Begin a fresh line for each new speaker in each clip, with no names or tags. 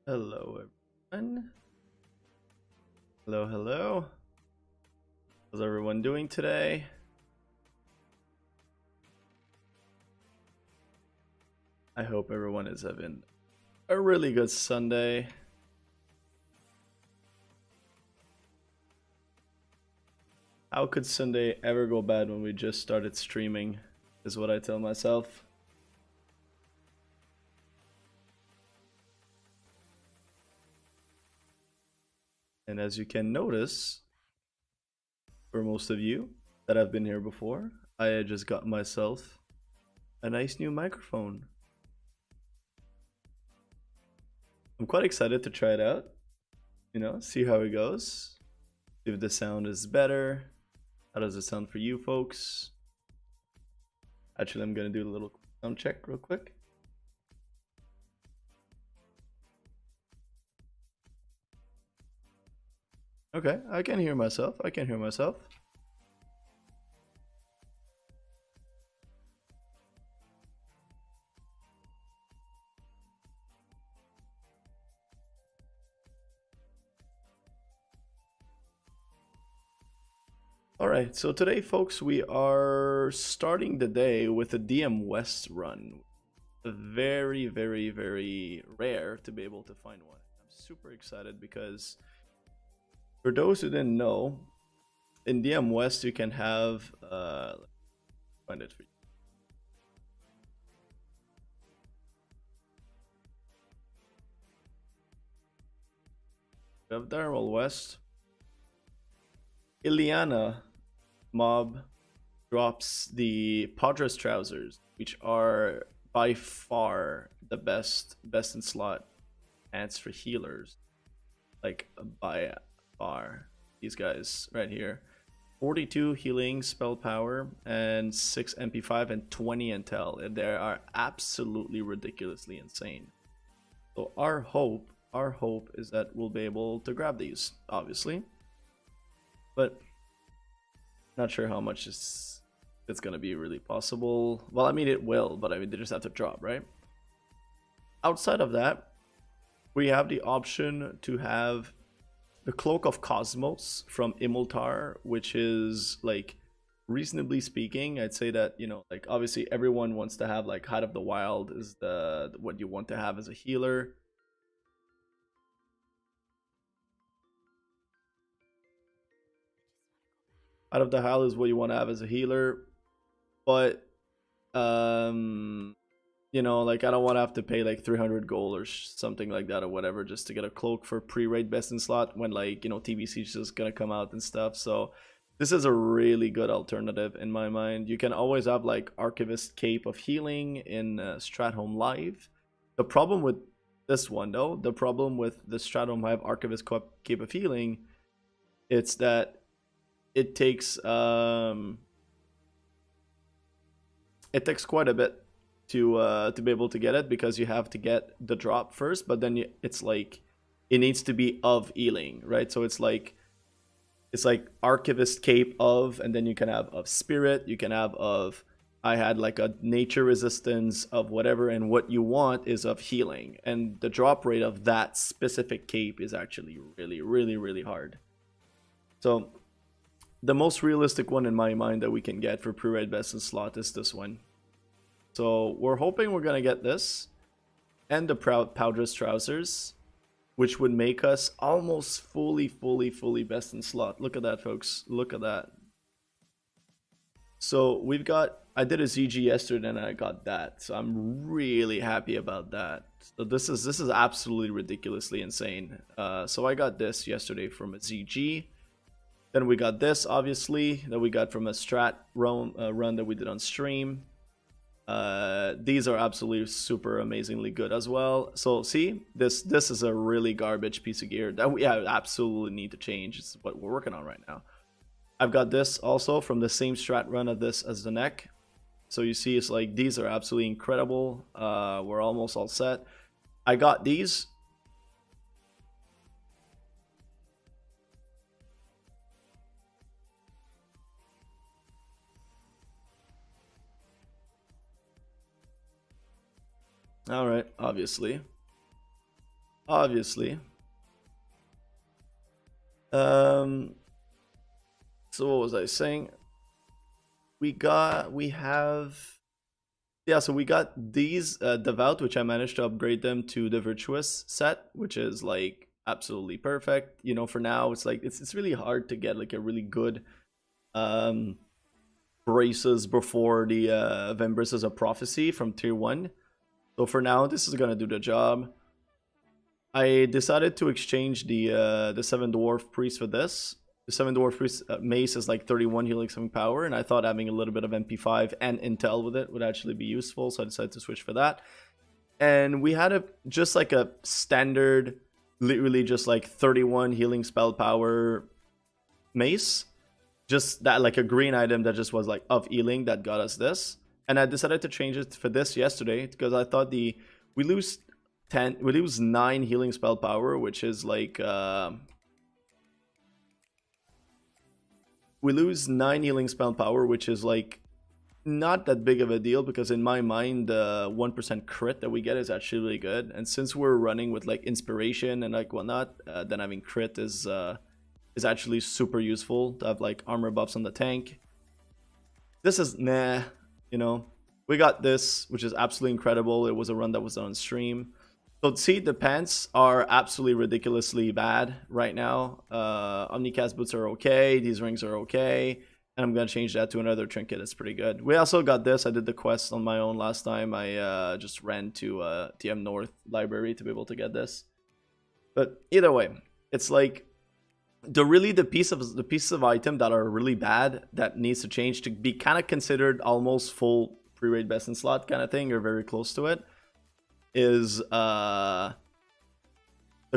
Hello, everyone. Hello, hello. How's everyone doing today? I hope everyone is having a really good Sunday. How could Sunday ever go bad when we just started streaming, is what I tell myself. And as you can notice, for most of you that have been here before, I just got myself a nice new microphone. I'm quite excited to try it out, see how it goes. See if the sound is better. How does it sound for you folks? Actually, I'm gonna do a little sound check real quick. Okay, I can hear myself. Alright, so today, folks, we are starting the day with a DM West run. Very, very, very rare to be able to find one. I'm super excited because, for those who didn't know, in DM West you can have, find it for you. You have Darrell West. Ileana mob drops the Padres trousers, which are by far the best in slot ants for healers. Like by far. These guys right here. 42 healing spell power and 6 MP5 and 20 intel. And they are absolutely ridiculously insane. So our hope is that we'll be able to grab these, obviously. But not sure how much it's gonna be really possible. Well, I mean it will, but I mean they just have to drop, right? Outside of that, we have the option to have the Cloak of Cosmos from Imultar, which is like, reasonably speaking, I'd say that, like obviously everyone wants to have like Heart of the Wild is the what you want to have as a healer. Out of the Hell is what you want to have as a healer, but like I don't want to have to pay like 300 gold or something like that or whatever just to get a cloak for pre-raid best in slot when like TBC is just gonna come out and stuff. So this is a really good alternative in my mind. You can always have like Archivist Cape of Healing in Stratholme Live. The problem with this one though, the problem with the Stratholme Live Archivist Cape of Healing, it's that it takes quite a bit to be able to get it, because you have to get the drop first, but then it's like it needs to be of healing, right? So it's like Archivist Cape of, and then you can have of Spirit, you can have of, I had like a nature resistance of whatever, and what you want is of healing, and the drop rate of that specific cape is actually really, really, really hard. So the most realistic one in my mind that we can get for pre-raid best in slot is this one. So we're hoping we're gonna get this and the Padres trousers, which would make us almost fully best in slot. Look at that, folks. Look at that. So we've got, I did a ZG yesterday and I got that. So I'm really happy about that. So this is absolutely ridiculously insane. So I got this yesterday from a ZG. Then we got this, obviously, that we got from a strat run that we did on stream. These are absolutely super amazingly good as well. So see, this is a really garbage piece of gear that we absolutely need to change. It's what we're working on right now. I've got this also from the same strat run of this as the neck. So you see, it's like these are absolutely incredible. We're almost all set. I got these. All right, obviously. obviously. Um, so what was I saying? We have, yeah, so we got these devout, which I managed to upgrade them to the virtuous set, which is like absolutely perfect. You know, for now it's like it's really hard to get like a really good um braces before the Vambraces of Prophecy from tier 1. So for now this is gonna do the job. I decided to exchange the Seven Dwarf Priest for this. The Seven Dwarf Priest Mace is like 31 healing something power, and I thought having a little bit of MP5 and Intel with it would actually be useful, so I decided to switch for that. And we had a just like a standard, literally just like 31 healing spell power mace. Just that like a green item that just was like of healing that got us this. And I decided to change it for this yesterday because I thought we lose 10, we lose 9 healing spell power, which is like we lose 9 healing spell power, which is like not that big of a deal because in my mind the 1% crit that we get is actually really good. And since we're running with like inspiration and like whatnot, then having crit is actually super useful to have like armor buffs on the tank. This is nah, you know. We got this, which is absolutely incredible. It was a run that was done on stream. So see, the pants are absolutely ridiculously bad right now. Omnicast boots are okay. These rings are okay. And I'm going to change that to another trinket. It's pretty good. We also got this. I did the quest on my own last time. I just ran to TM North Library to be able to get this. But either way, it's like the pieces of item that are really bad that needs to change to be kind of considered almost full pre-raid best in slot kind of thing, or very close to it, is the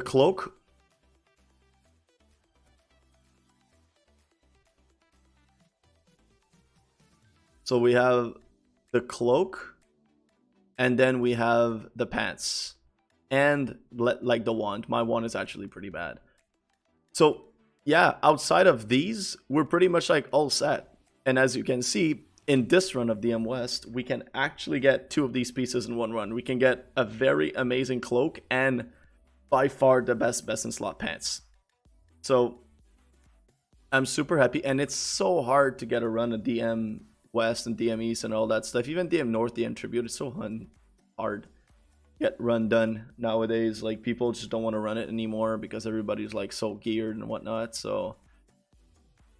cloak. So we have the cloak, and then we have the pants, and like the wand. My wand is actually pretty bad. So yeah, outside of these, we're pretty much like all set. And as you can see, in this run of DM West, we can actually get 2 of these pieces in one run. We can get a very amazing cloak and by far the best in slot pants. So I'm super happy, and it's so hard to get a run of DM West and DM East and all that stuff. Even DM North, DM Tribute, it's so hard to get run done nowadays. Like people just don't want to run it anymore because everybody's like so geared and whatnot. So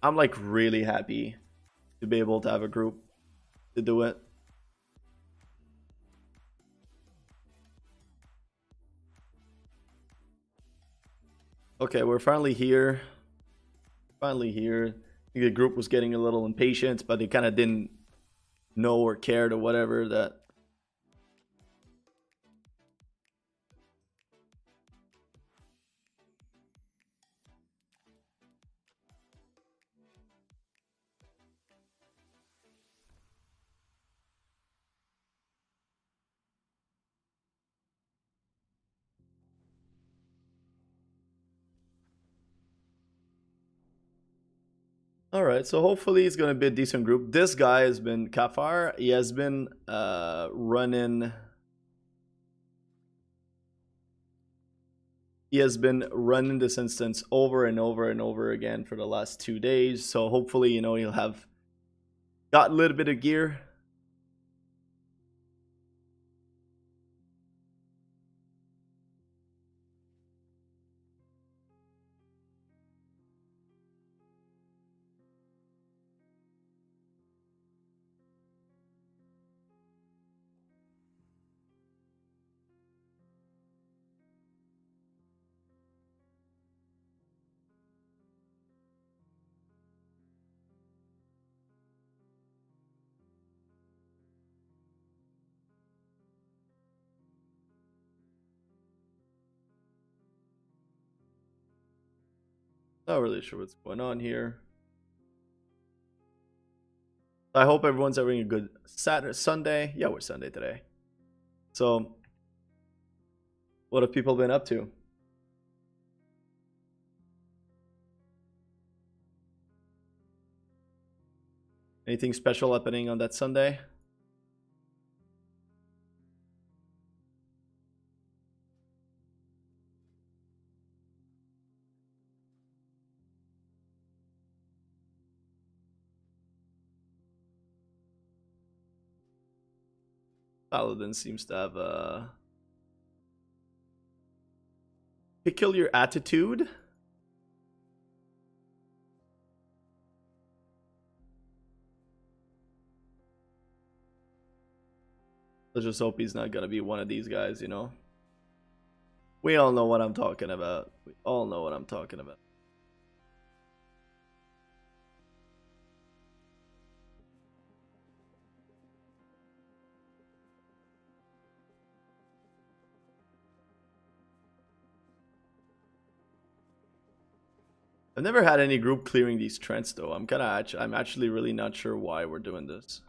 I'm like really happy to be able to have a group to do it. Okay, we're finally here. Finally here. I think the group was getting a little impatient, but they kind of didn't know or cared or whatever that. All right, so hopefully it's gonna be a decent group. This guy has been Kafar. He has been running. He has been running this instance over and over and over again for the last 2 days. So hopefully, you know, he'll have got a little bit of gear. Not really sure what's going on here. I hope everyone's having a good Saturday, Sunday. Yeah, we're Sunday today. So, what have people been up to? Anything special happening on that Sunday? Paladin seems to have a peculiar attitude. Let's just hope he's not gonna be one of these guys, you know? We all know what I'm talking about. We all know what I'm talking about. I've never had any group clearing these trends though. I'm actually really not sure why we're doing this.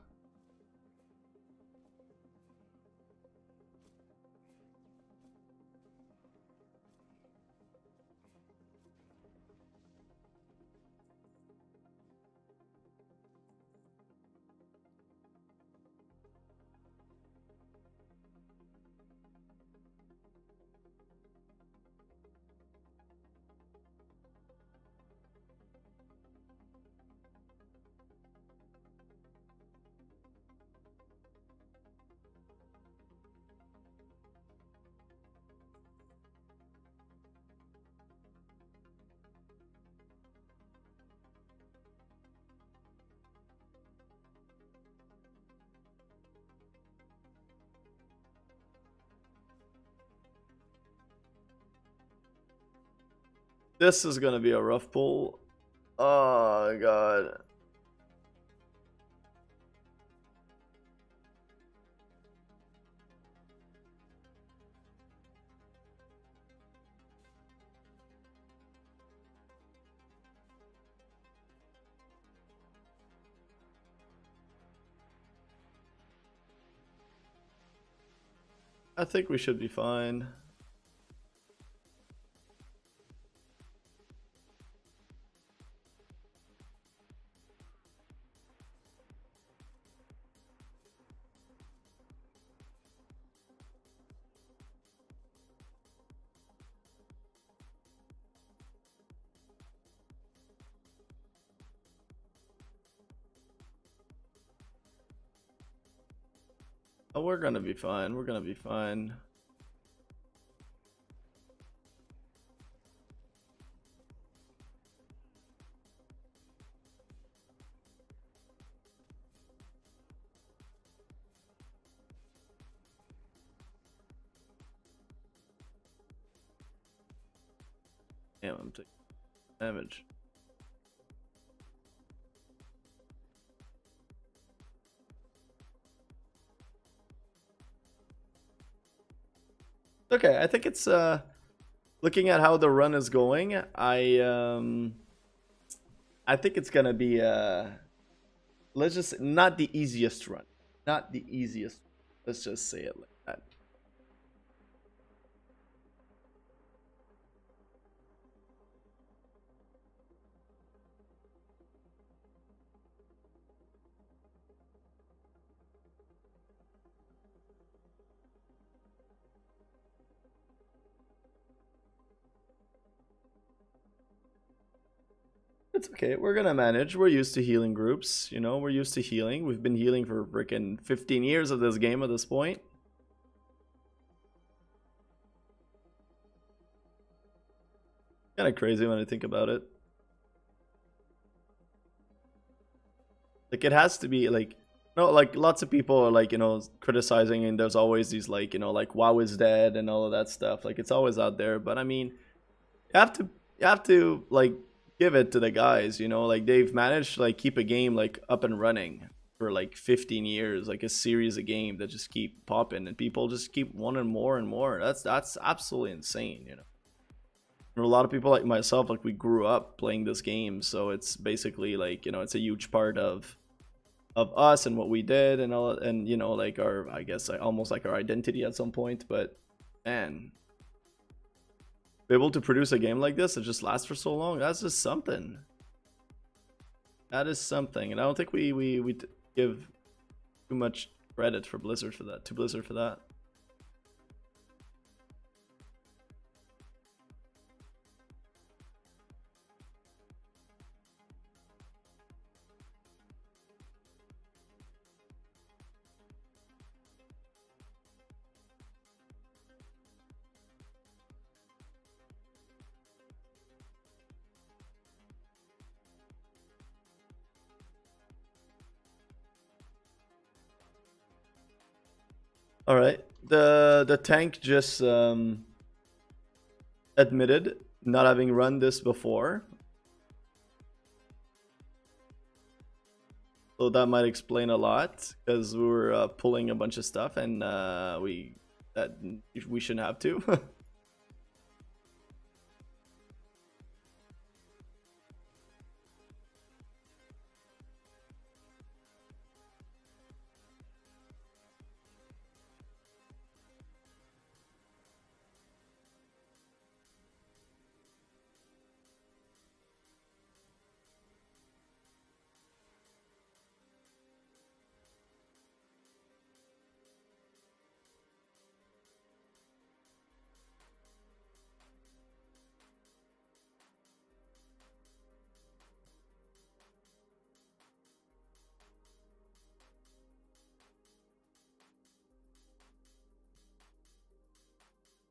This is gonna be a rough pull. Oh god. I think we should be fine. Oh, we're gonna be fine. We're gonna be fine. Damn, I'm taking damage. Okay, I think it's looking at how the run is going, I think it's gonna be let's just not the easiest run. Not the easiest. Let's just say it like that. It's okay. We're gonna manage. We're used to healing groups. You know, we're used to healing. We've been healing for freaking 15 years of this game at this point. Kind of crazy when I think about it. Like, it has to be like, no, like lots of people are like, you know, criticizing, and there's always these like, you know, like WoW is dead and all of that stuff. Like, it's always out there. But I mean, you have to like give it to the guys, you know, like they've managed to like keep a game like up and running for like 15 years, like a series of games that just keep popping and people just keep wanting more and more. That's absolutely insane, you know. And a lot of people like myself, like we grew up playing this game, so it's basically like, you know, it's a huge part of us and what we did and all, and you know, like our, I guess like almost like our identity at some point. But man, be able to produce a game like this that just lasts for so long, that's just something. That is something. And I don't think we give too much credit for Blizzard for that, to Blizzard for that. All right. The tank just admitted not having run this before, so that might explain a lot because we were pulling a bunch of stuff and we that we shouldn't have to.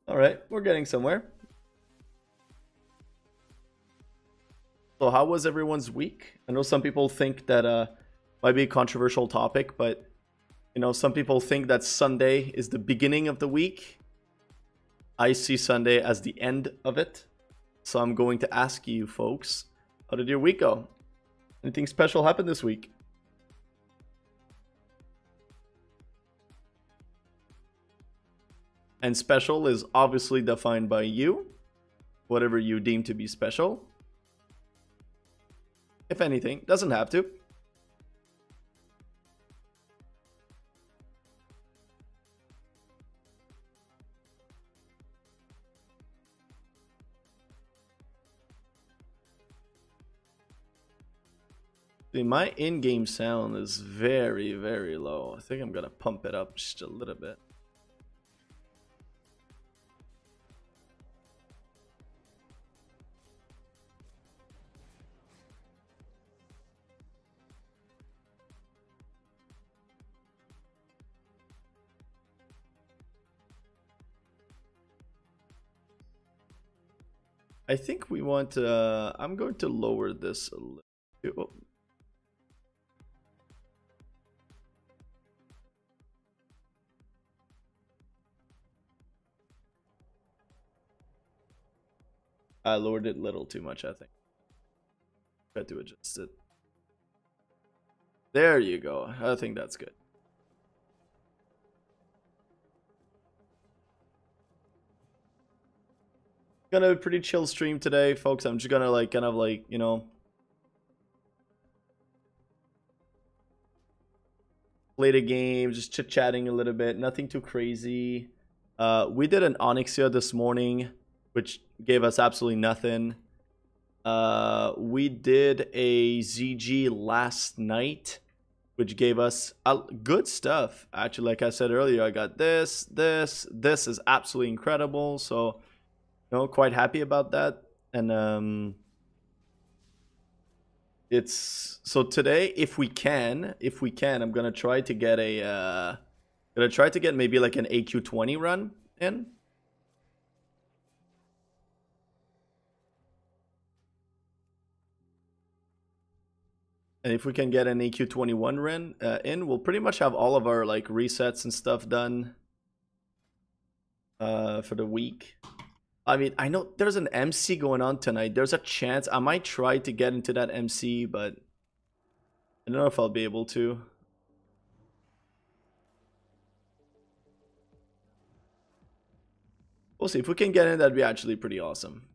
All right, we're getting somewhere. So, how was everyone's week? I know some people think that might be a controversial topic, but some people think that Sunday is the beginning of the week. I see Sunday as the end of it. So, I'm going to ask you folks, how did your week go? Anything special happen this week? And special is obviously defined by you, whatever you deem to be special. If anything, doesn't have to. See, my in-game sound is very, very low. I think I'm gonna pump it up just a little bit. I think we want to, I'm going to lower this a little. Oh, I lowered it a little too much, I think. Try to adjust it. There you go. I think that's good. Gonna be a pretty chill stream today, folks. I'm just gonna kind of play the game, just chit-chatting a little bit. Nothing too crazy. We did an Onyxia this morning, which gave us absolutely nothing. We did a ZG last night, which gave us good stuff. Actually, like I said earlier, I got this is absolutely incredible. So, quite happy about that. And it's so today, if we can, I'm gonna try to get maybe like an AQ20 run in. And if we can get an AQ21 run in, we'll pretty much have all of our like resets and stuff done for the week. I mean, I know there's an MC going on tonight. There's a chance I might try to get into that MC, but I don't know if I'll be able to. We'll see. If we can get in, that'd be actually pretty awesome.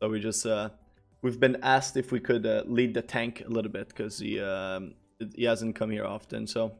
So we've been asked if we could lead the tank a little bit because he hasn't come here often. So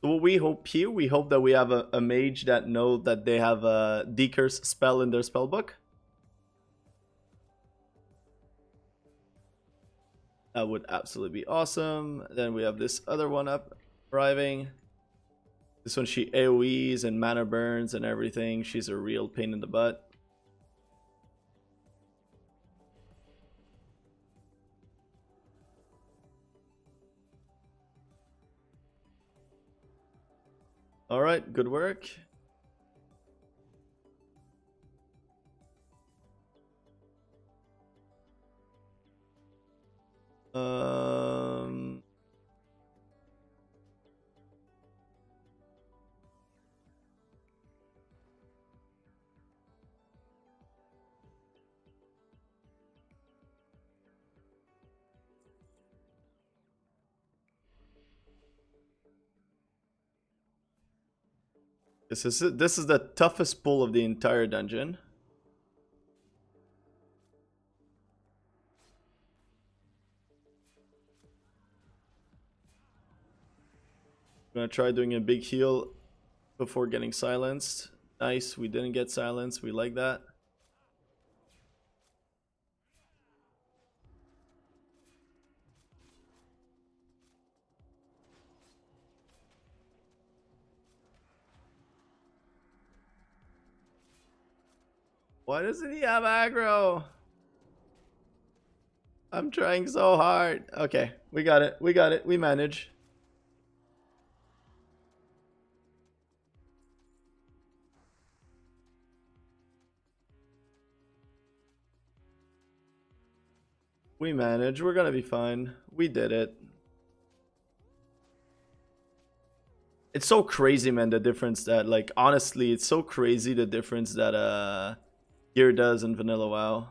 So what we hope here, we hope that we have a mage that know that they have a decurse spell in their spell book. That would absolutely be awesome. Then we have this other one up arriving. This one, she AoEs and mana burns and everything. She's a real pain in the butt. All right, good work. Um, this is the toughest pull of the entire dungeon. I'm gonna try doing a big heal before getting silenced. Nice, we didn't get silenced. We like that. Why doesn't he have aggro? I'm trying so hard. Okay, we got it. We got it. We manage. We manage. We're gonna be fine. We did it. It's so crazy, man, the difference that, like, honestly, it's so crazy the difference that gear does in vanilla WoW.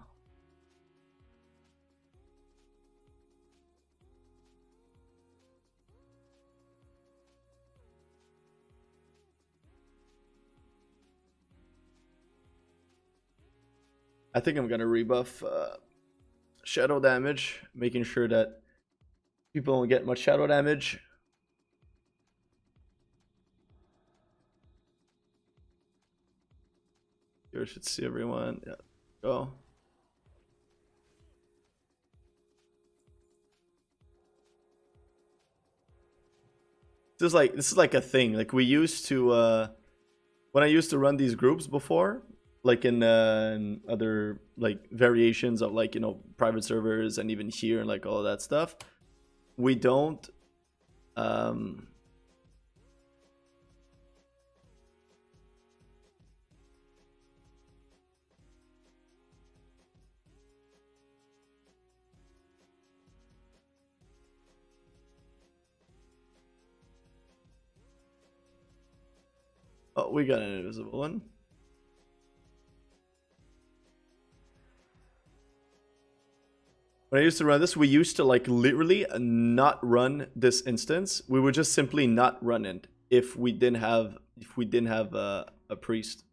I think I'm gonna rebuff shadow damage, making sure that people don't get much shadow damage. Here should see everyone. Yeah, go. This is like a thing. Like we used to when I used to run these groups before, like in other like variations of, like, you know, private servers and even here and like all of that stuff. We don't um oh, we got an invisible one. When I used to run this, we used to like literally not run this instance. We would just simply not run it if we didn't have a priest.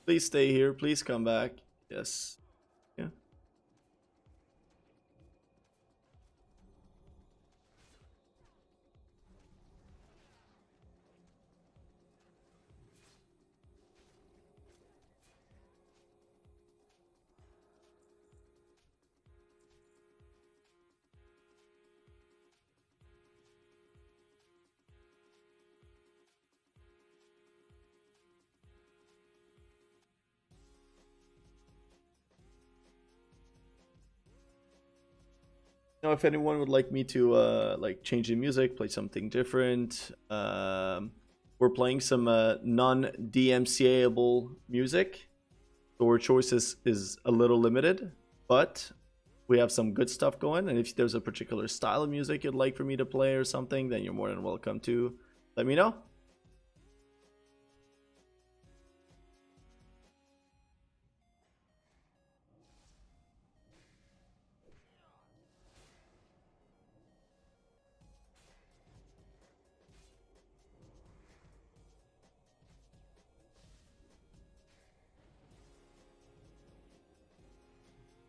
Please stay here. Please come back. Yes. Yeah. Now, if anyone would like me to like change the music, play something different, we're playing some non-DMCA-able music. So our choices is a little limited, but we have some good stuff going. And if there's a particular style of music you'd like for me to play or something, then you're more than welcome to let me know.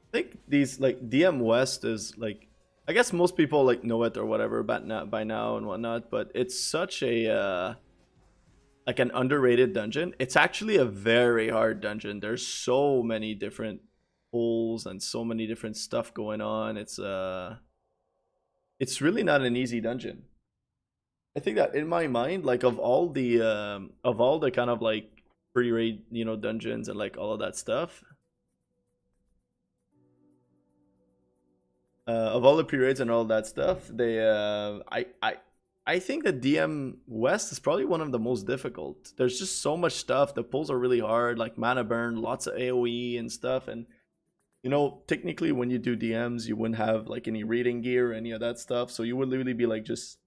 I think these like DM West is like, I guess most people like know it or whatever by now and whatnot, but it's such a like an underrated dungeon. It's actually a very hard dungeon. There's so many different holes and so many different stuff going on. It's really not an easy dungeon. I think that in my mind, like of all the kind of like pre-raid, dungeons and like all of that stuff, of all the pre-raids and all that stuff, I think that DM West is probably one of the most difficult. There's just so much stuff. The pulls are really hard, like mana burn, lots of AoE and stuff. And technically, when you do DMs, you wouldn't have like any raiding gear or any of that stuff. So you would literally be like just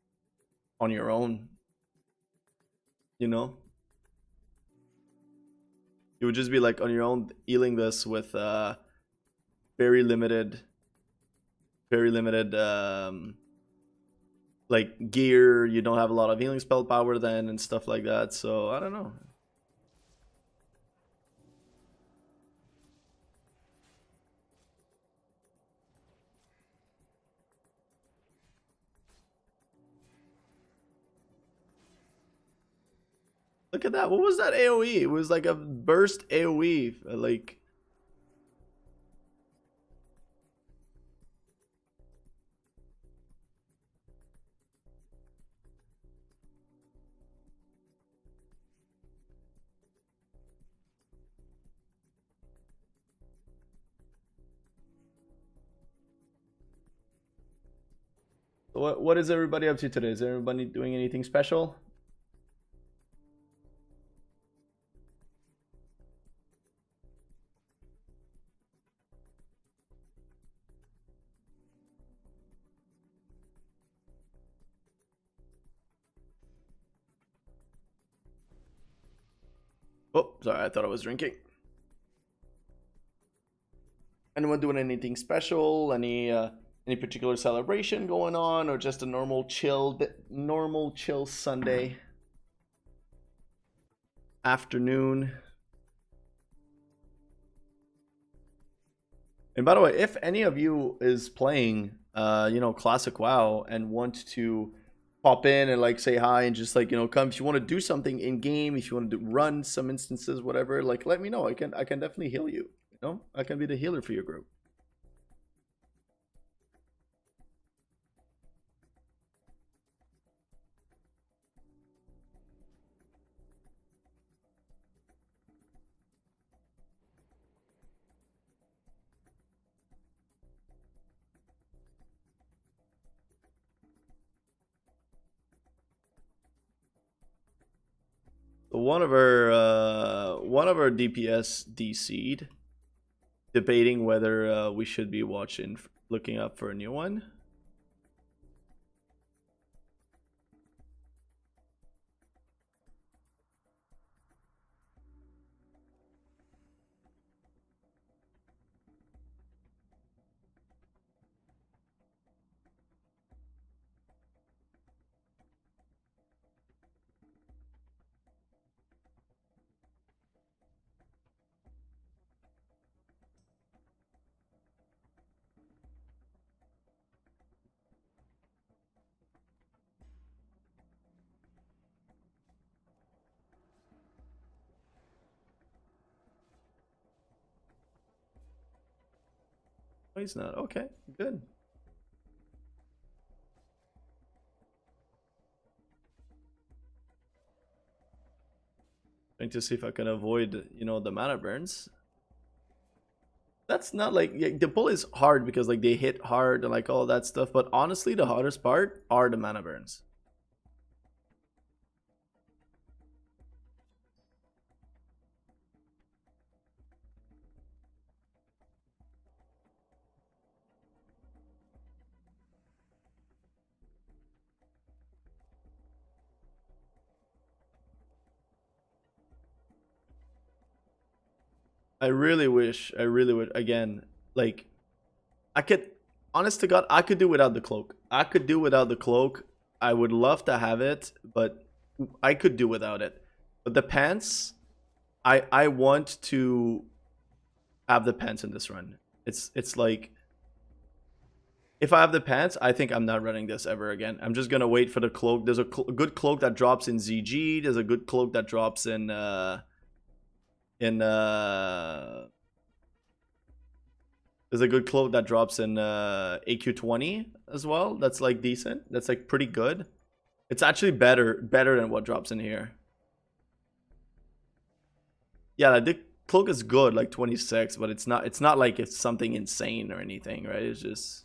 on your own. You know, you would just be like on your own, healing this with very limited, very limited like gear. You don't have a lot of healing spell power then and stuff like that. So I don't know. Look at that. What was that AoE? It was like a burst AoE. Like, what is everybody up to today? Is everybody doing anything special? Oh, sorry, I thought I was drinking. Anyone doing anything special? Any particular celebration going on, or just a normal chill Sunday afternoon? And by the way, if any of you is playing, classic WoW and want to pop in and like say hi and just like come if you want to do something in game, if you want to run some instances, whatever, like let me know. I can definitely heal you. I can be the healer for your group. One of our DPS DC'd, debating whether we should be looking up for a new one. Oh, he's not. Okay, good. Trying to see if I can avoid, the mana burns. That's not like, yeah, the pull is hard because like they hit hard and like all that stuff. But honestly, the hardest part are the mana burns. I really would again, like I could, honest to God, I could do without the cloak. I could do without the cloak. I would love to have it, but I could do without it. But the pants, I want to have the pants in this run. It's like if I have the pants, I think I'm not running this ever again. I'm just gonna wait for the cloak. There's a good cloak that drops in ZG. There's a good cloak that drops in there's a good cloak that drops in AQ20 as well. That's like decent. That's like pretty good. It's actually better than what drops in here. Yeah, the cloak is good, like 26, but it's not like it's something insane or anything, right? It's just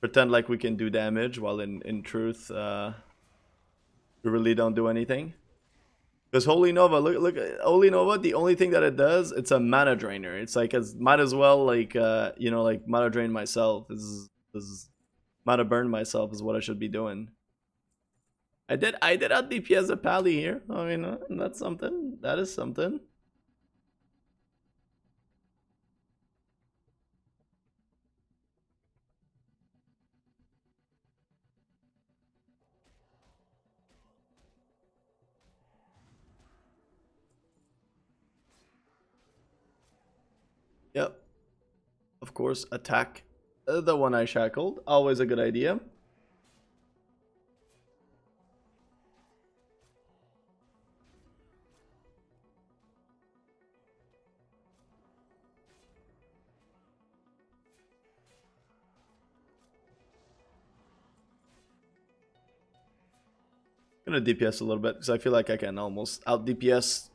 pretend like we can do damage while in truth we really don't do anything. Because Holy Nova, look at Holy Nova, the only thing that it does, it's a mana drainer. It's like as might as well like like mana drain myself. This is mana burn myself is what I should be doing. I did out DPS a pally here. I mean that's something. That is something. Yep. Of course, attack the one I shackled. Always a good idea. I'm gonna DPS a little bit because I feel like I can almost out DPS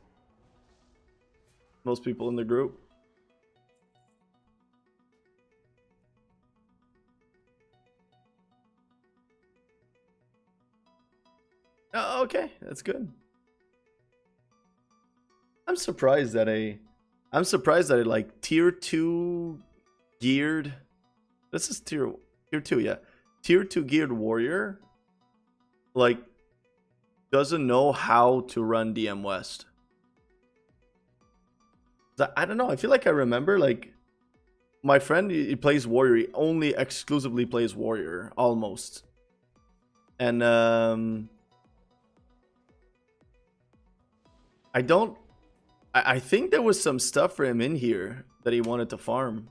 most people in the group. Oh, okay, that's good. I'm surprised that I like tier 2 geared. This is tier 2, yeah. Tier 2 geared warrior like doesn't know how to run DM West. I don't know. I feel like I remember like my friend he plays warrior. He only exclusively plays warrior almost. And I think there was some stuff for him in here that he wanted to farm.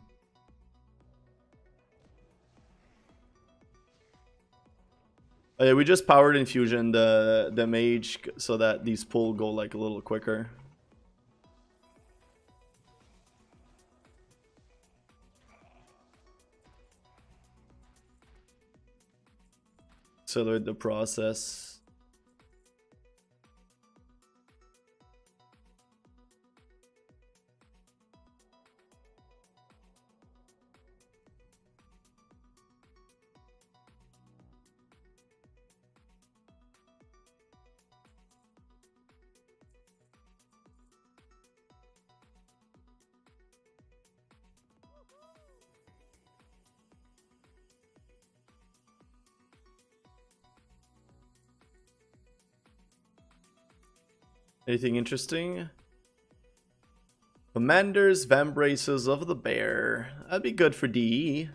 Oh, yeah, we just powered infusion the mage so that these pull go like a little quicker. Accelerate the process. Anything interesting? Commander's Vambraces of the Bear. That'd be good for DE.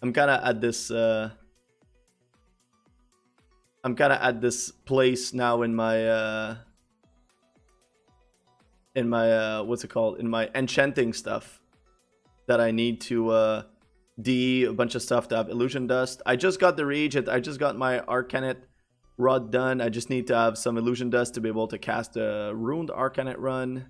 I'm kind of at this place now in my what's it called? In my enchanting stuff that I need to DE a bunch of stuff to have illusion dust. I just got the reagent. I just got my Arcanet rod done. I just need to have some illusion dust to be able to cast a ruined Arcanet run.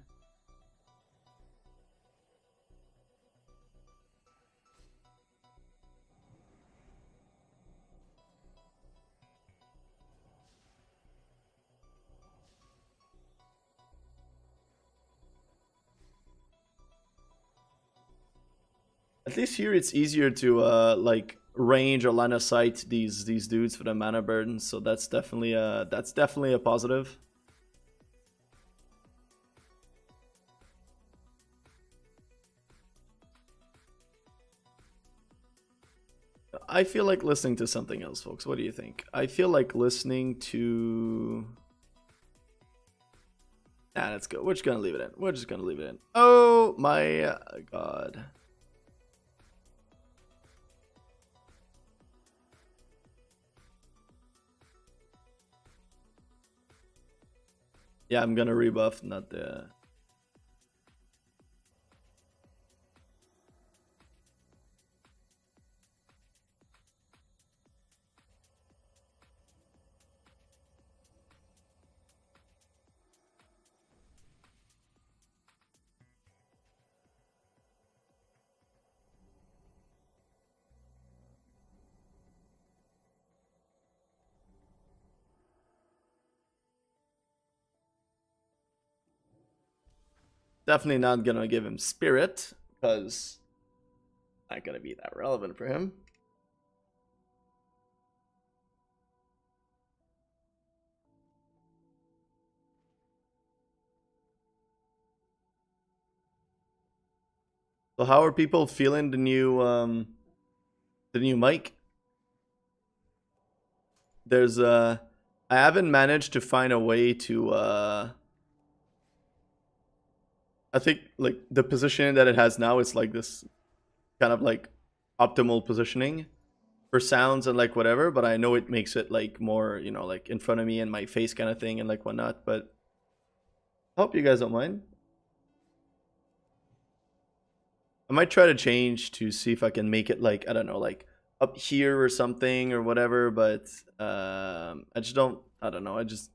At least here it's easier to like range or line of sight these dudes for the mana burden, so that's definitely a positive. I feel like listening to something else, folks. What do you think? I feel like listening to. Nah, let's go. We're just gonna leave it in. We're just gonna leave it in. Oh my god. Yeah, I'm gonna rebuff, not the. Definitely not gonna give him spirit, because not gonna be that relevant for him. So how are people feeling the new mic? There's I haven't managed to find a way to I think like the positioning that it has now is like this kind of like optimal positioning for sounds and like whatever, but I know it makes it like more, you know, like in front of me and my face kind of thing and like whatnot, but I hope you guys don't mind. I might try to change to see if I can make it like, I don't know, like up here or something or whatever, but I just don't, I don't know, I just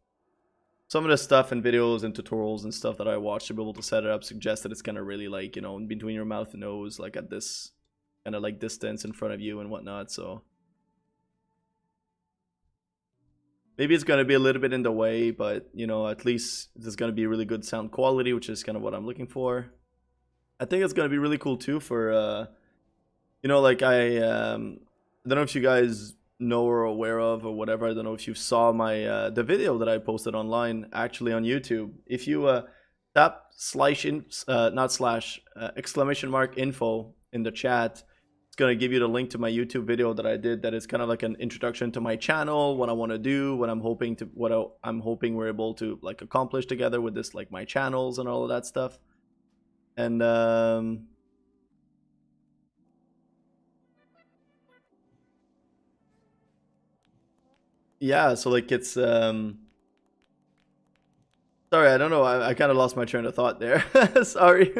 some of the stuff and videos and tutorials and stuff that I watched to be able to set it up suggest that it's kind of really like, you know, in between your mouth and nose, like at this kind of like distance in front of you and whatnot. So maybe it's going to be a little bit in the way, but you know, at least there's going to be really good sound quality, which is kind of what I'm looking for. I think it's going to be really cool too for, you know, like I don't know if you guys know or aware of or whatever. I don't know if you saw my the video that I posted online actually on YouTube. If you tap slash in not slash exclamation mark info in the chat, it's gonna give you the link to my YouTube video that I did. That is kind of like an introduction to my channel, what I want to do, what I'm hoping we're able to like accomplish together with this, like my channels and all of that stuff. And yeah, so like it's sorry, I don't know. I kind of lost my train of thought there. Sorry.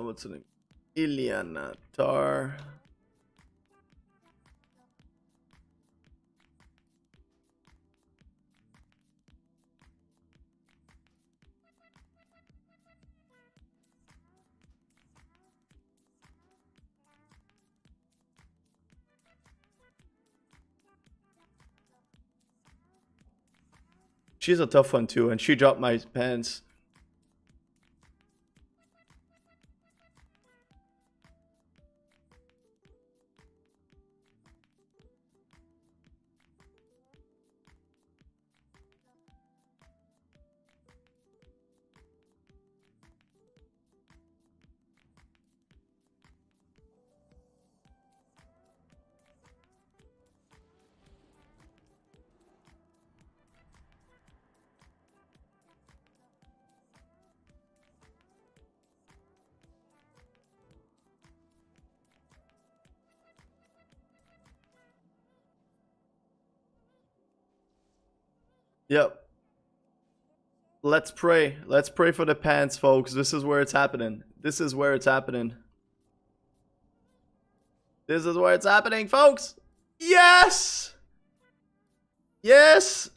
What's the name? Iliana Tar. She's a tough one too, and she dropped my pants. Yep. Let's pray. Let's pray for the pants, folks. This is where it's happening. This is where it's happening. This is where it's happening, folks. Yes! Yes!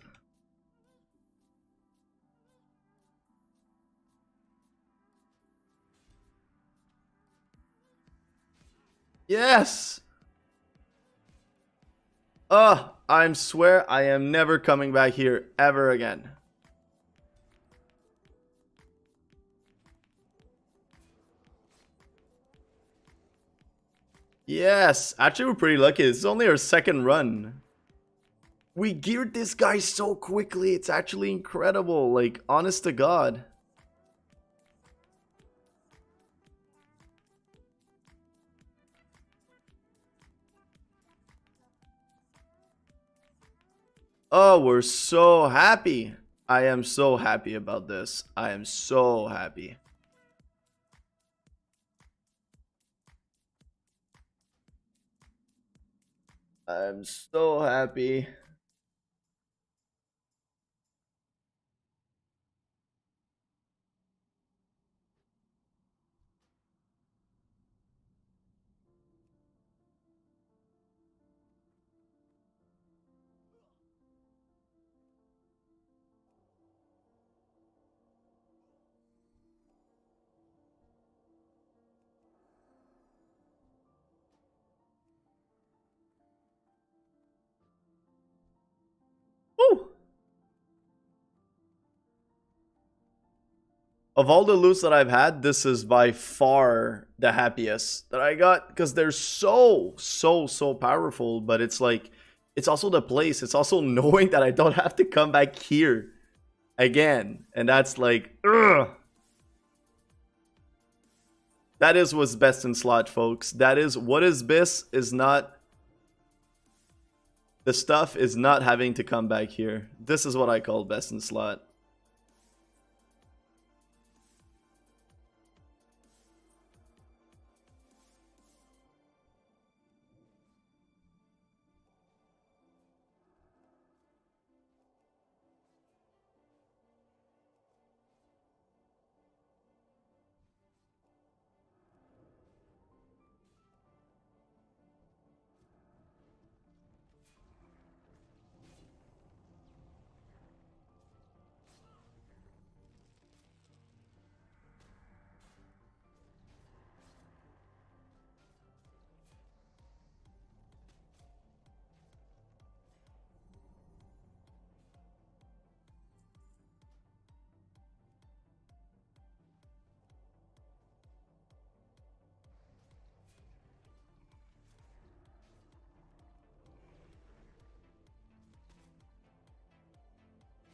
Yes! I swear I am never coming back here ever again. Yes, actually we're pretty lucky. This is only our second run. We geared this guy so quickly. It's actually incredible. Like, honest to God. Oh, we're so happy. I am so happy about this. I am so happy. I'm so happy. Woo! Of all the loots that I've had, this is by far the happiest that I got because they're so powerful. But it's like, it's also the place. It's also knowing that I don't have to come back here again, and that's like, ugh. That is what's best in slot, folks. That is what is best. Is not the stuff is not having to come back here. This is what I call best in slot.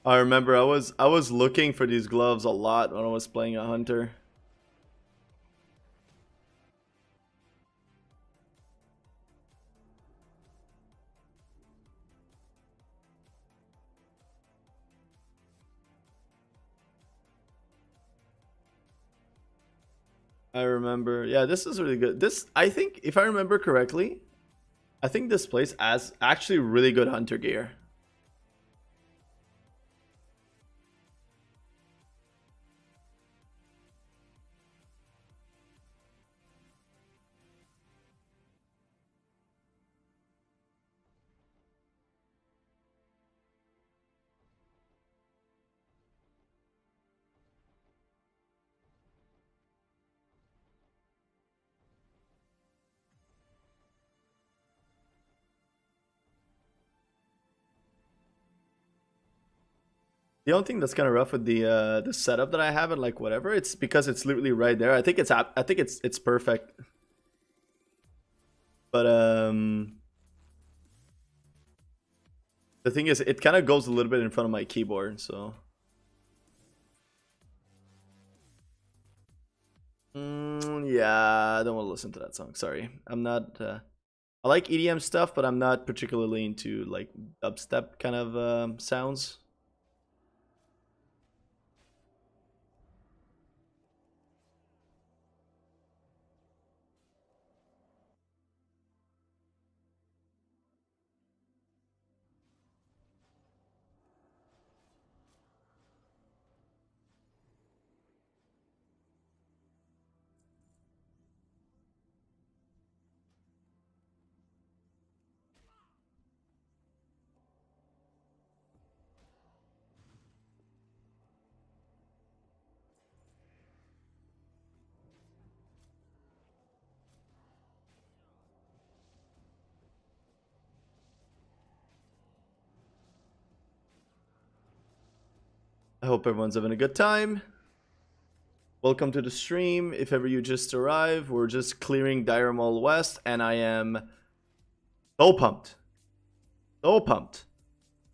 I remember I was looking for these gloves a lot when I was playing a hunter. I remember. Yeah, this is really good. This, I think, if I remember correctly, I think this place has actually really good hunter gear. The only thing that's kind of rough with the setup that I have and like whatever, it's because it's literally right there. I think it's perfect. But the thing is, it kind of goes a little bit in front of my keyboard, so. Yeah, I don't want to listen to that song. Sorry, I'm not. I like EDM stuff, but I'm not particularly into like dubstep kind of sounds. I hope everyone's having a good time. Welcome to the stream. If ever you just arrive, we're just clearing Dire Mall West, and I am so pumped. So pumped.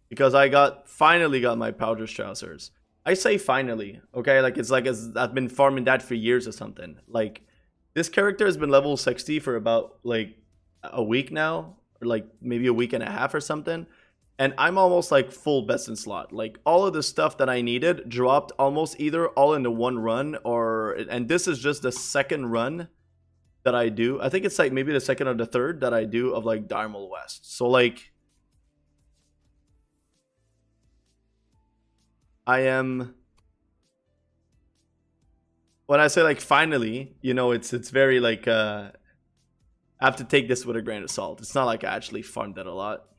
Because I finally got my powder trousers. I say finally, okay? Like I've been farming that for years or something. Like this character has been level 60 for about like a week now, or like maybe a week and a half or something. And I'm almost like full best in slot. Like all of the stuff that I needed dropped almost either all into one run, or and this is just the second run that I do. I think it's like maybe the second or the third that I do of like Darmal West. So like I am, when I say like finally, you know, it's very like I have to take this with a grain of salt. It's not like I actually farmed it a lot.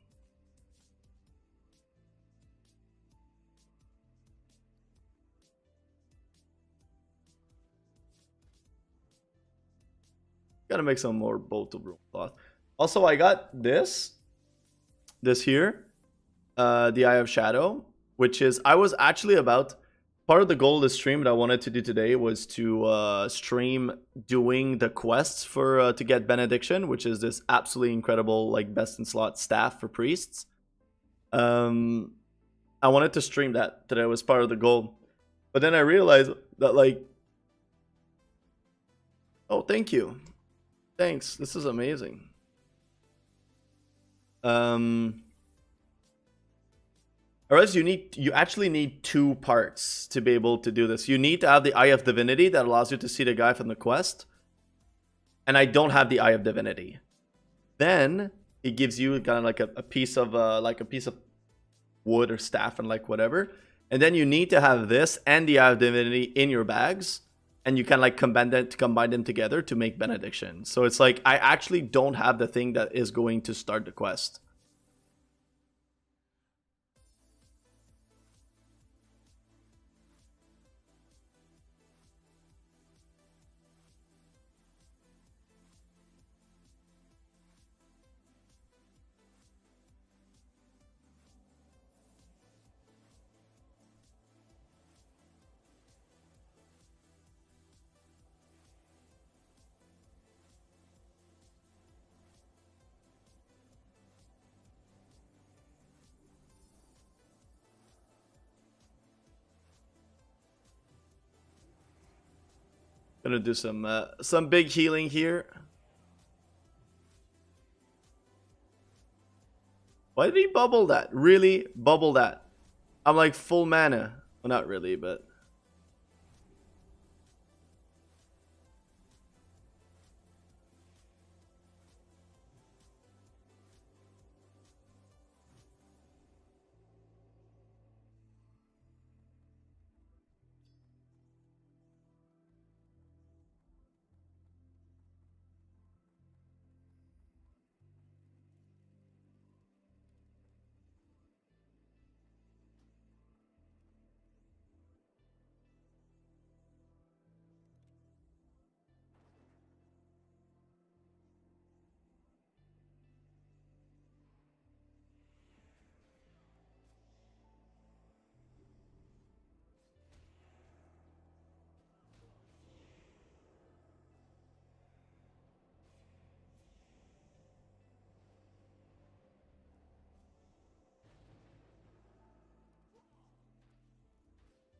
Gotta make some more Bolto broom cloth. Also, I got this here, the Eye of Shadow, which is, I was actually about, part of the goal of the stream that I wanted to do today was to stream doing the quests for to get Benediction, which is this absolutely incredible like best in slot staff for priests. I wanted to stream that today, was part of the goal, but then I realized that like, oh, thank you, thanks, this is amazing. Or else you actually need two parts to be able to do this. You need to have the Eye of Divinity that allows you to see the guy from the quest. And I don't have the Eye of Divinity. Then it gives you kind of like a piece of wood or staff and like whatever. And then you need to have this and the Eye of Divinity in your bags. And you can like combine them together to make Benediction. So it's like I actually don't have the thing that is going to start the quest. Gonna do some big healing here. Why did he bubble that? Really? Bubble that. I'm like full mana. Well, not really, but...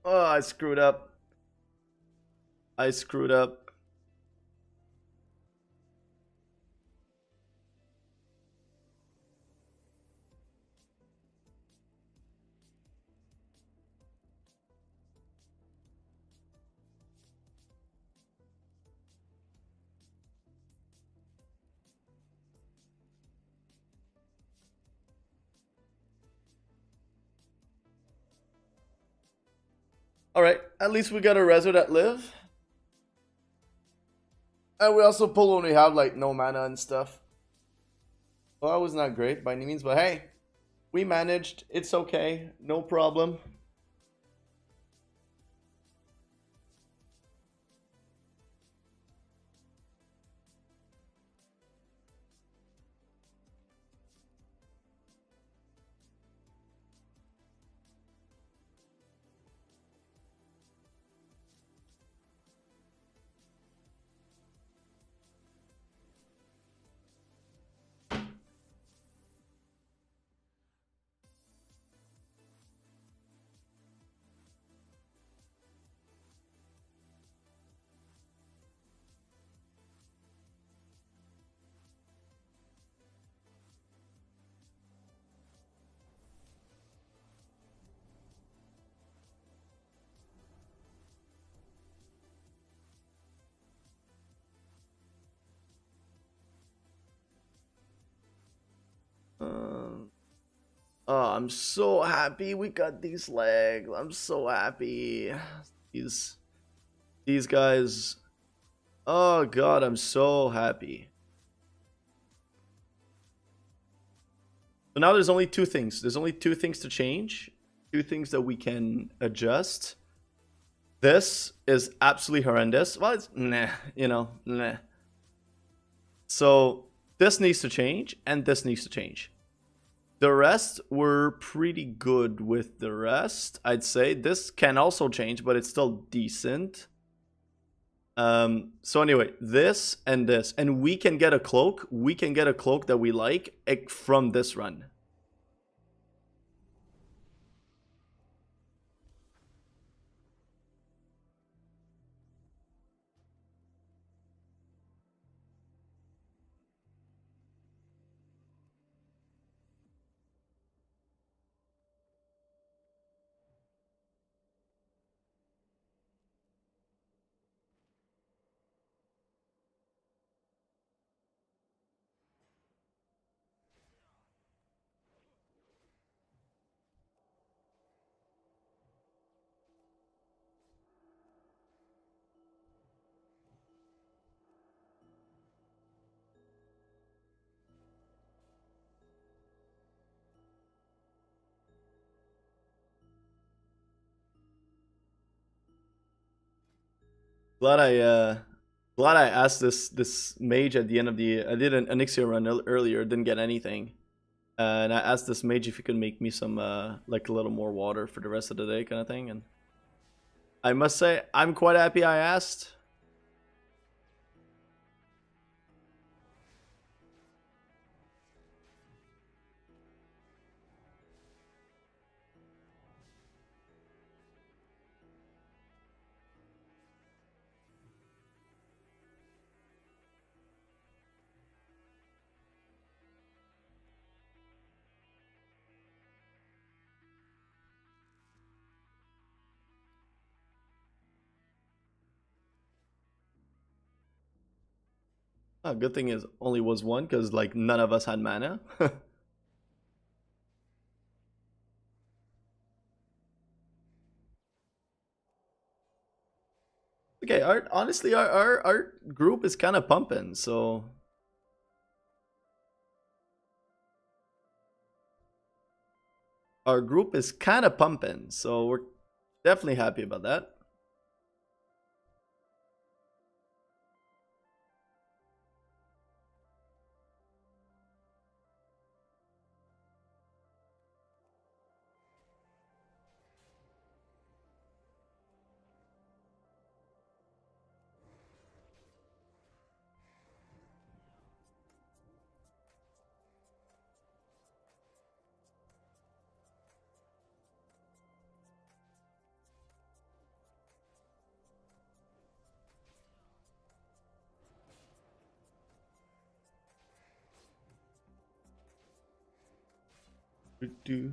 Oh, I screwed up. I screwed up. Alright, at least we got a Rezo that live. And we also pull when we have like no mana and stuff. Well, that was not great by any means, but hey, we managed. It's okay. No problem. Oh, I'm so happy we got these legs. I'm so happy. These these guys. Oh god, I'm so happy. So now there's only two things. There's only two things to change. Two things that we can adjust. This is absolutely horrendous. Well, it's nah, nah. So this needs to change, and this needs to change. The rest were pretty good with the rest, I'd say. This can also change, but it's still decent. So anyway, this, and we can get a cloak. We can get a cloak that we like from this run. Glad I uh glad I asked this mage at the end of the. I did an Elixir run earlier, didn't get anything. And I asked this mage if he could make me some like a little more water for the rest of the day kind of thing, and I must say I'm quite happy I asked. Oh, good thing is only was one because like none of us had mana. Okay, honestly our group is kind of pumping, so our group is kind of pumping, so we're definitely happy about that. Do.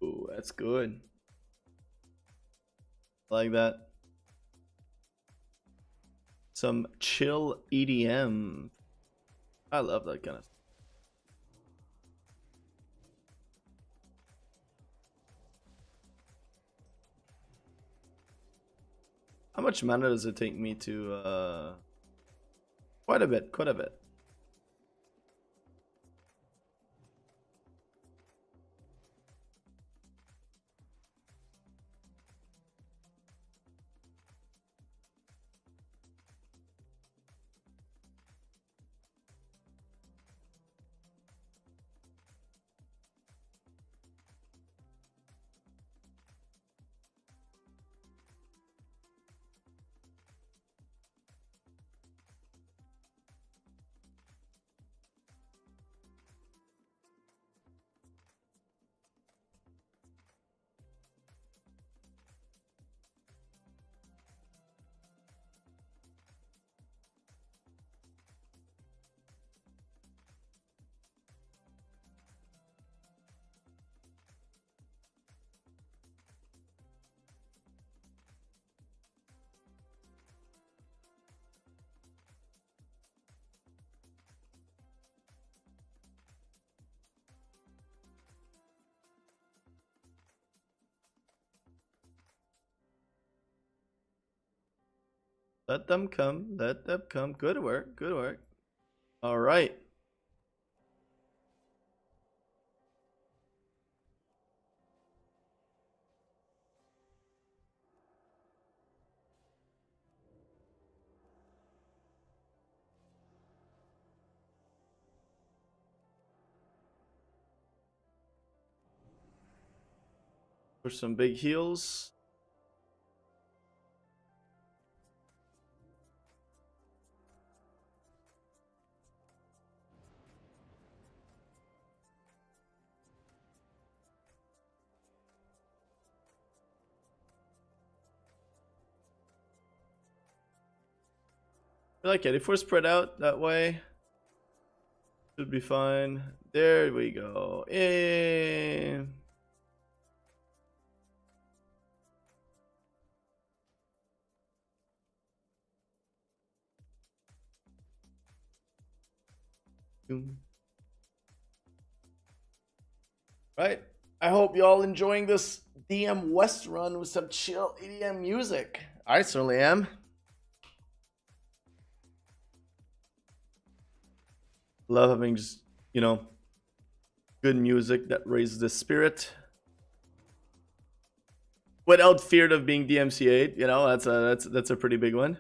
Ooh, that's good. I like that. Some chill EDM. I love that kind of stuff. How much mana does it take me to quite a bit, quite a bit. Let them come. Let them come. Good work. Good work. All right. For some big heals. I like it. If we're spread out that way, should be fine. There we go. In. Right. I hope y'all enjoying this DM West run with some chill EDM music. I certainly am. Love having just, good music that raises the spirit. Without fear of being DMCA'd, that's a pretty big one.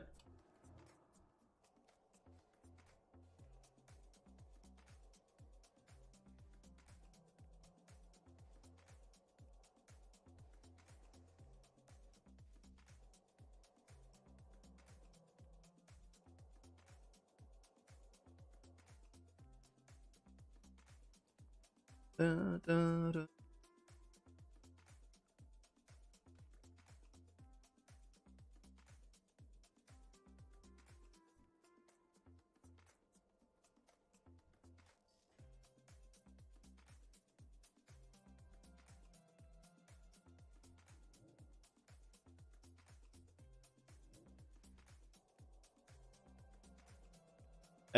Da, da, da.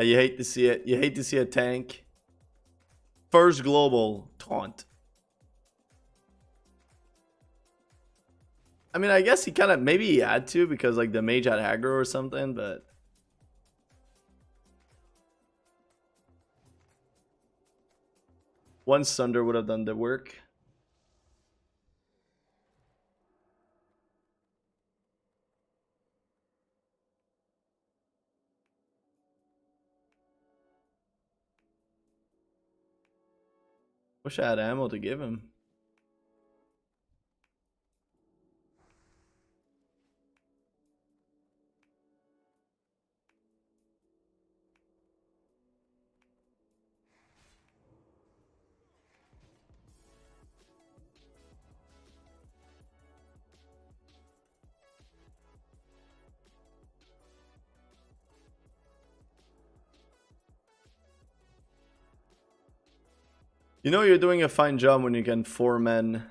You hate to see it. You hate to see a tank. First global taunt. I mean, I guess he kind of maybe he had to because like the mage had aggro or something, but one Sunder would have done the work. Wish I had ammo to give him. You know you're doing a fine job when you can 4 men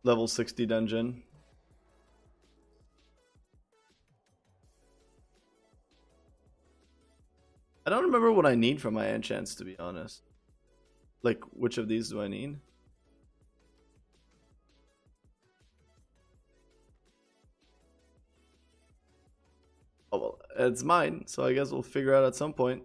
level 60 dungeon. I don't remember what I need for my enchants, to be honest. Like, which of these do I need? Oh, well, it's mine, so I guess we'll figure out at some point.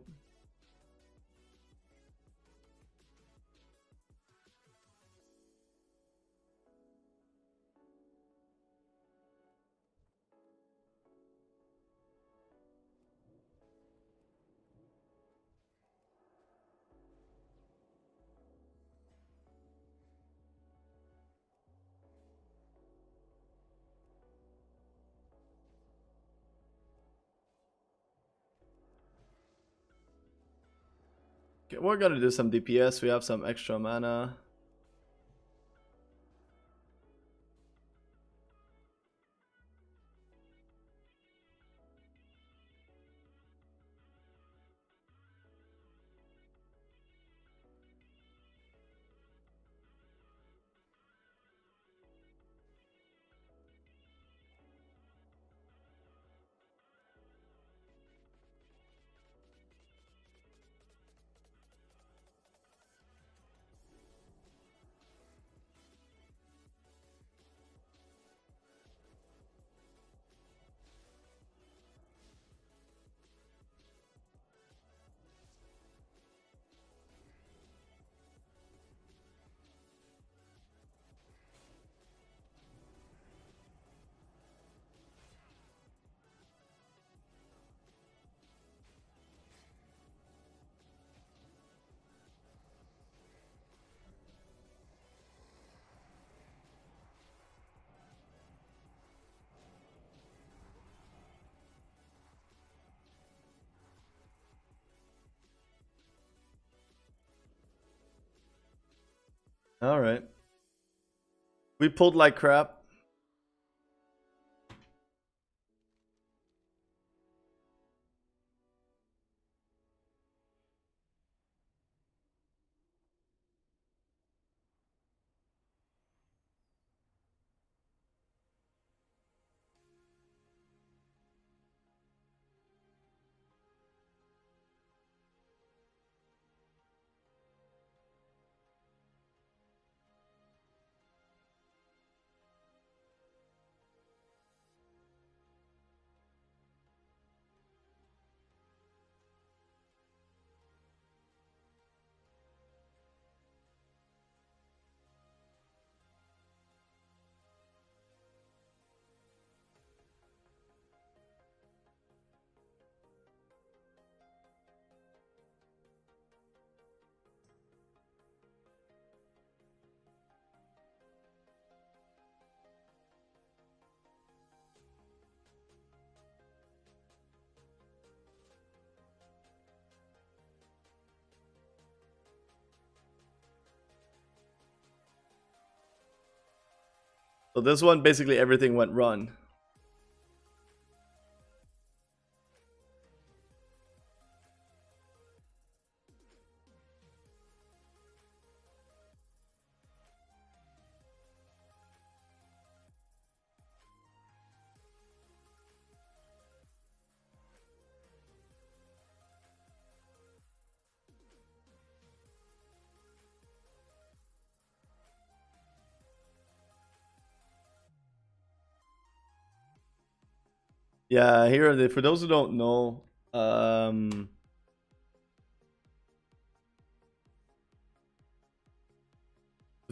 Okay, we're gonna do some DPS. We have some extra mana. All right. We pulled like crap. So this one, basically everything went run. Yeah, here, for those who don't know,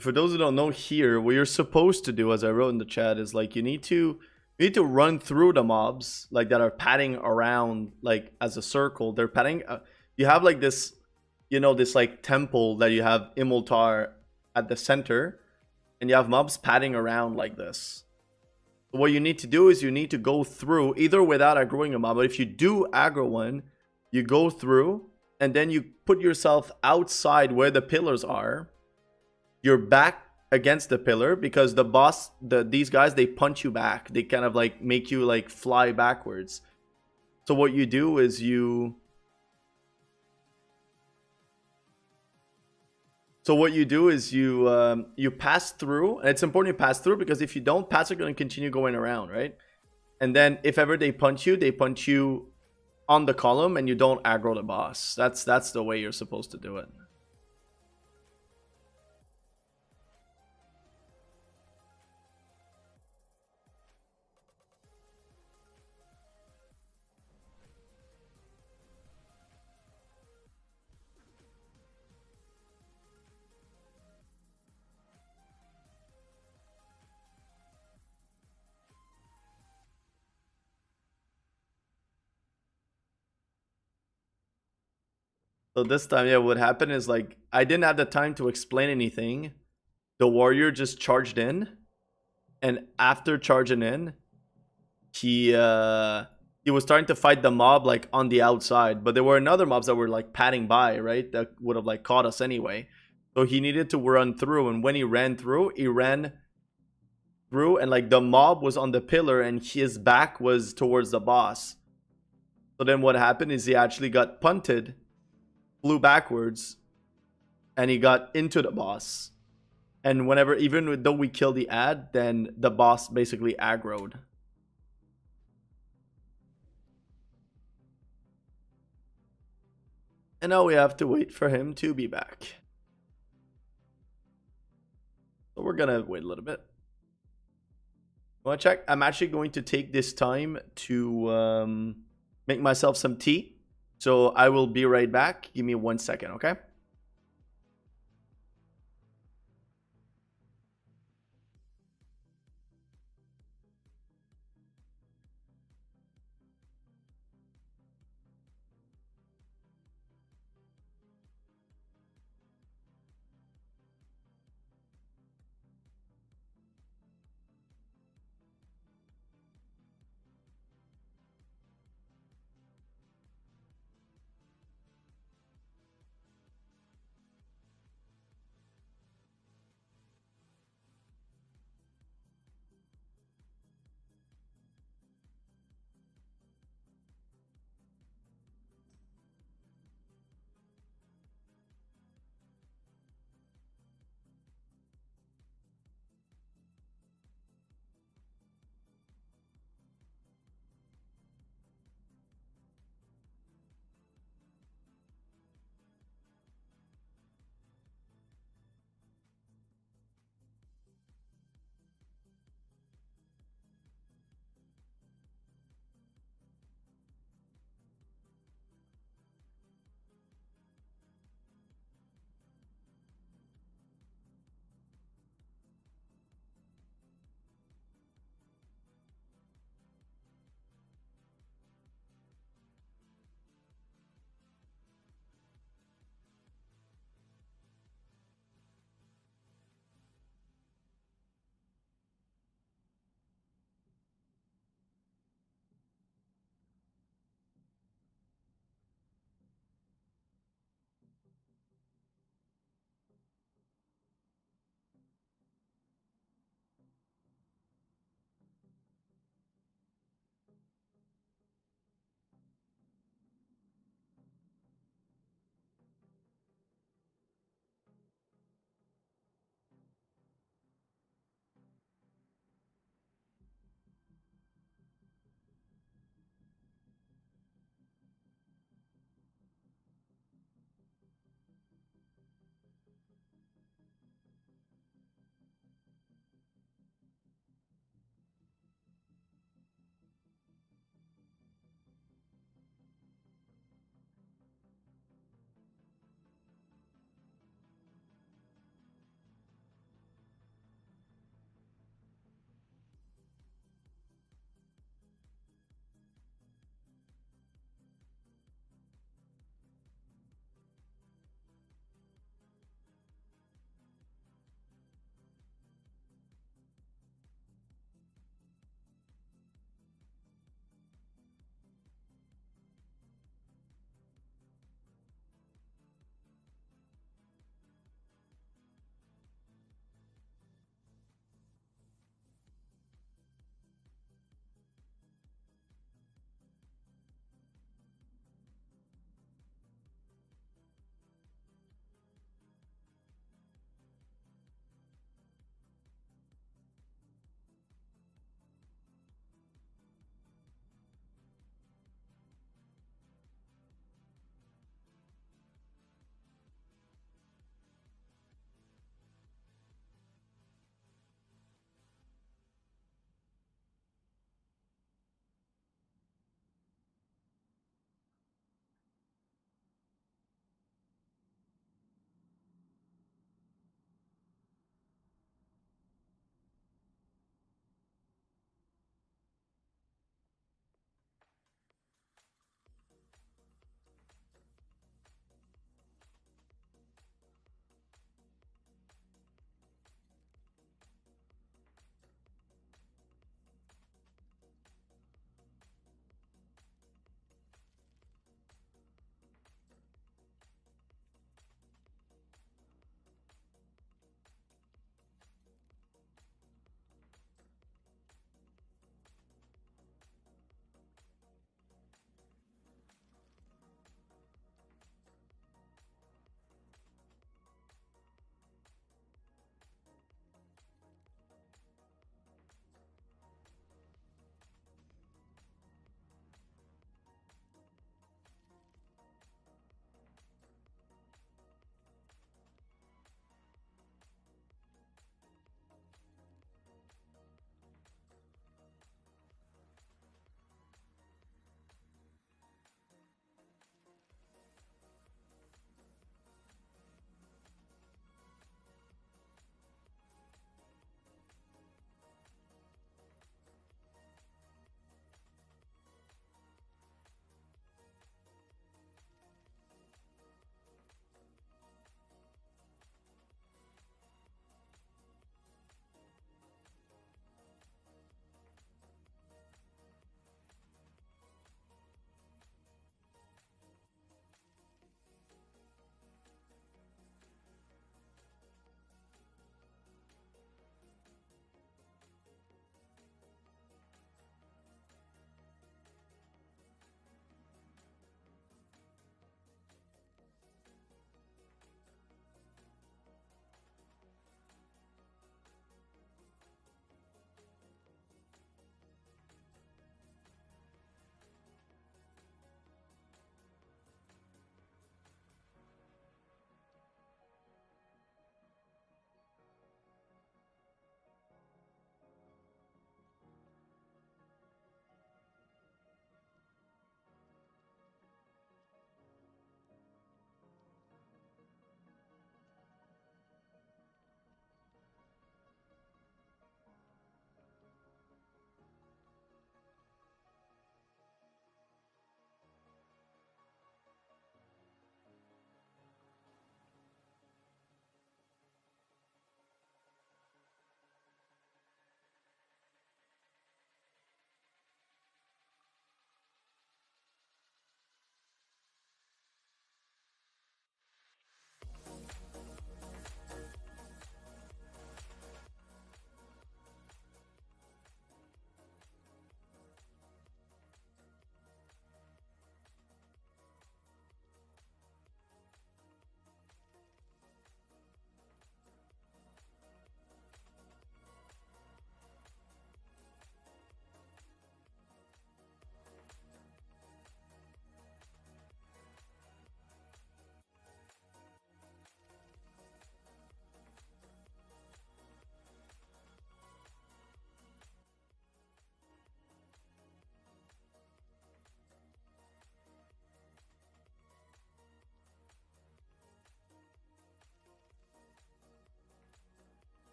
for those who don't know here, what you're supposed to do, as I wrote in the chat, is like you need to run through the mobs like that are padding around like as a circle. They're padding. You have like this, this like temple that you have Imultar at the center, and you have mobs padding around like this. What you need to do is you need to go through either without aggroing a mob, but if you do aggro one, you go through and then you put yourself outside where the pillars are. You're back against the pillar because the boss, these guys, they punch you back. They kind of like make you like fly backwards. So what you do is you pass through, and it's important you pass through because if you don't pass, you're going to continue going around, right? And then if ever they punch you on the column, and you don't aggro the boss. That's the way you're supposed to do it. So this time, yeah, what happened is like I didn't have the time to explain anything. The warrior just charged in, and after charging in, he was starting to fight the mob like on the outside, but there were another mobs that were like padding by, right? That would have like caught us anyway. So he needed to run through, and when he ran through, and like the mob was on the pillar, and his back was towards the boss. So then what happened is he actually got punted, flew backwards, and he got into the boss. And whenever, even though we killed the ad, then the boss basically aggroed. And now we have to wait for him to be back. So we're gonna wait a little bit. Want to check? I'm actually going to take this time to make myself some tea. So I will be right back. Give me 1 second, okay?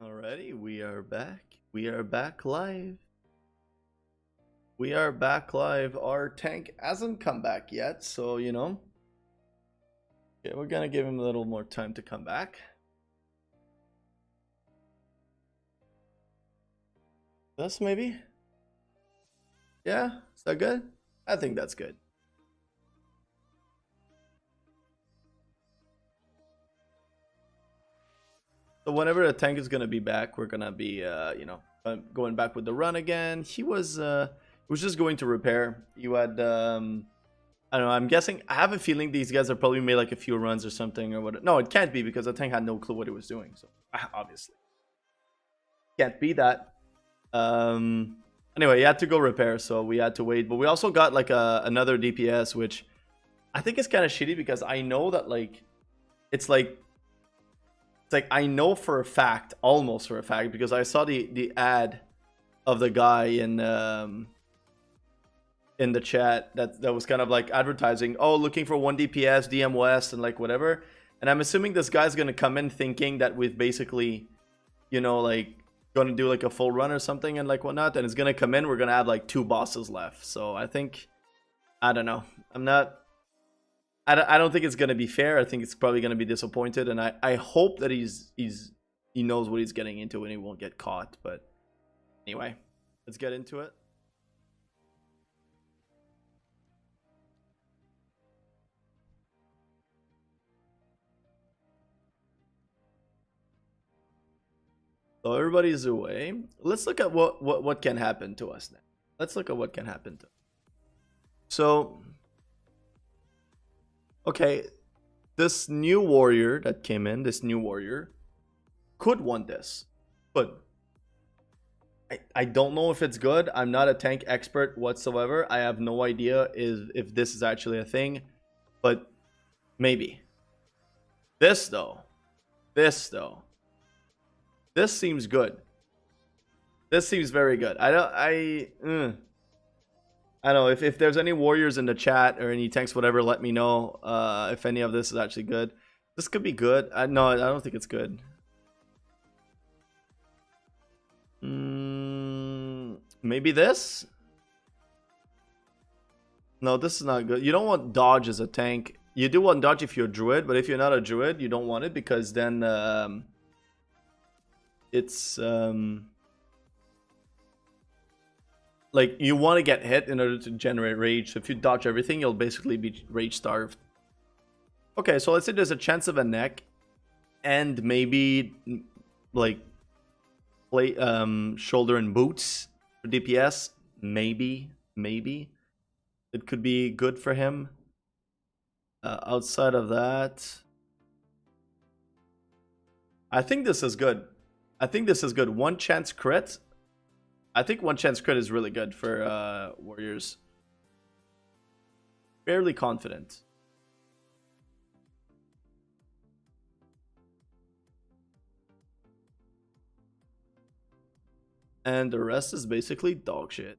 Alrighty, we are back. We are back live. We are back live. Our tank hasn't come back yet, so you know. Okay, we're gonna give him a little more time to come back. This maybe? Yeah, is that good? I think that's good. So whenever the tank is gonna be back, we're gonna be, you know, going back with the run again. He was just going to repair. You had, I don't know. I'm guessing. I have a feeling these guys are probably made like a few runs or something or what. No, it can't be because the tank had no clue what it was doing. So obviously, can't be that. Anyway, he had to go repair, so we had to wait. But we also got like another DPS, which I think is kind of shitty because I know that like it's like I know for a fact, almost for a fact, because I saw the ad of the guy in the chat that was kind of like advertising, oh, looking for 1 DPS, DM West, and like whatever. And I'm assuming this guy's gonna come in thinking that we've basically, you know, like gonna do like a full run or something and like whatnot. And it's gonna come in, we're gonna have like 2 bosses left. So I think, I don't know. I don't think it's gonna be fair. I think it's probably gonna be disappointed, and I hope that he knows what he's getting into and he won't get caught. But anyway, let's get into it. So everybody's away. Let's look at what can happen to us now. Let's look at what can happen to us. So, okay, this new warrior that came in, this new warrior, could want this. But I don't know if it's good. I'm not a tank expert whatsoever. I have no idea if this is actually a thing. But maybe. This though. This seems good. This seems very good. I don't know if there's any warriors in the chat or any tanks, whatever. Let me know if any of this is actually good. This could be good. No, I don't think it's good. Maybe this. No, this is not good. You don't want dodge as a tank. You do want dodge if you're a druid, but if you're not a druid, you don't want it because then it's like you want to get hit in order to generate rage. So if you dodge everything, you'll basically be rage starved. Okay, so let's say there's a chance of a neck and maybe like play shoulder and boots for DPS. Maybe it could be good for him. Outside of that, I think this is good. One chance crit. I think one chance crit is really good for warriors. Fairly confident. And the rest is basically dog shit.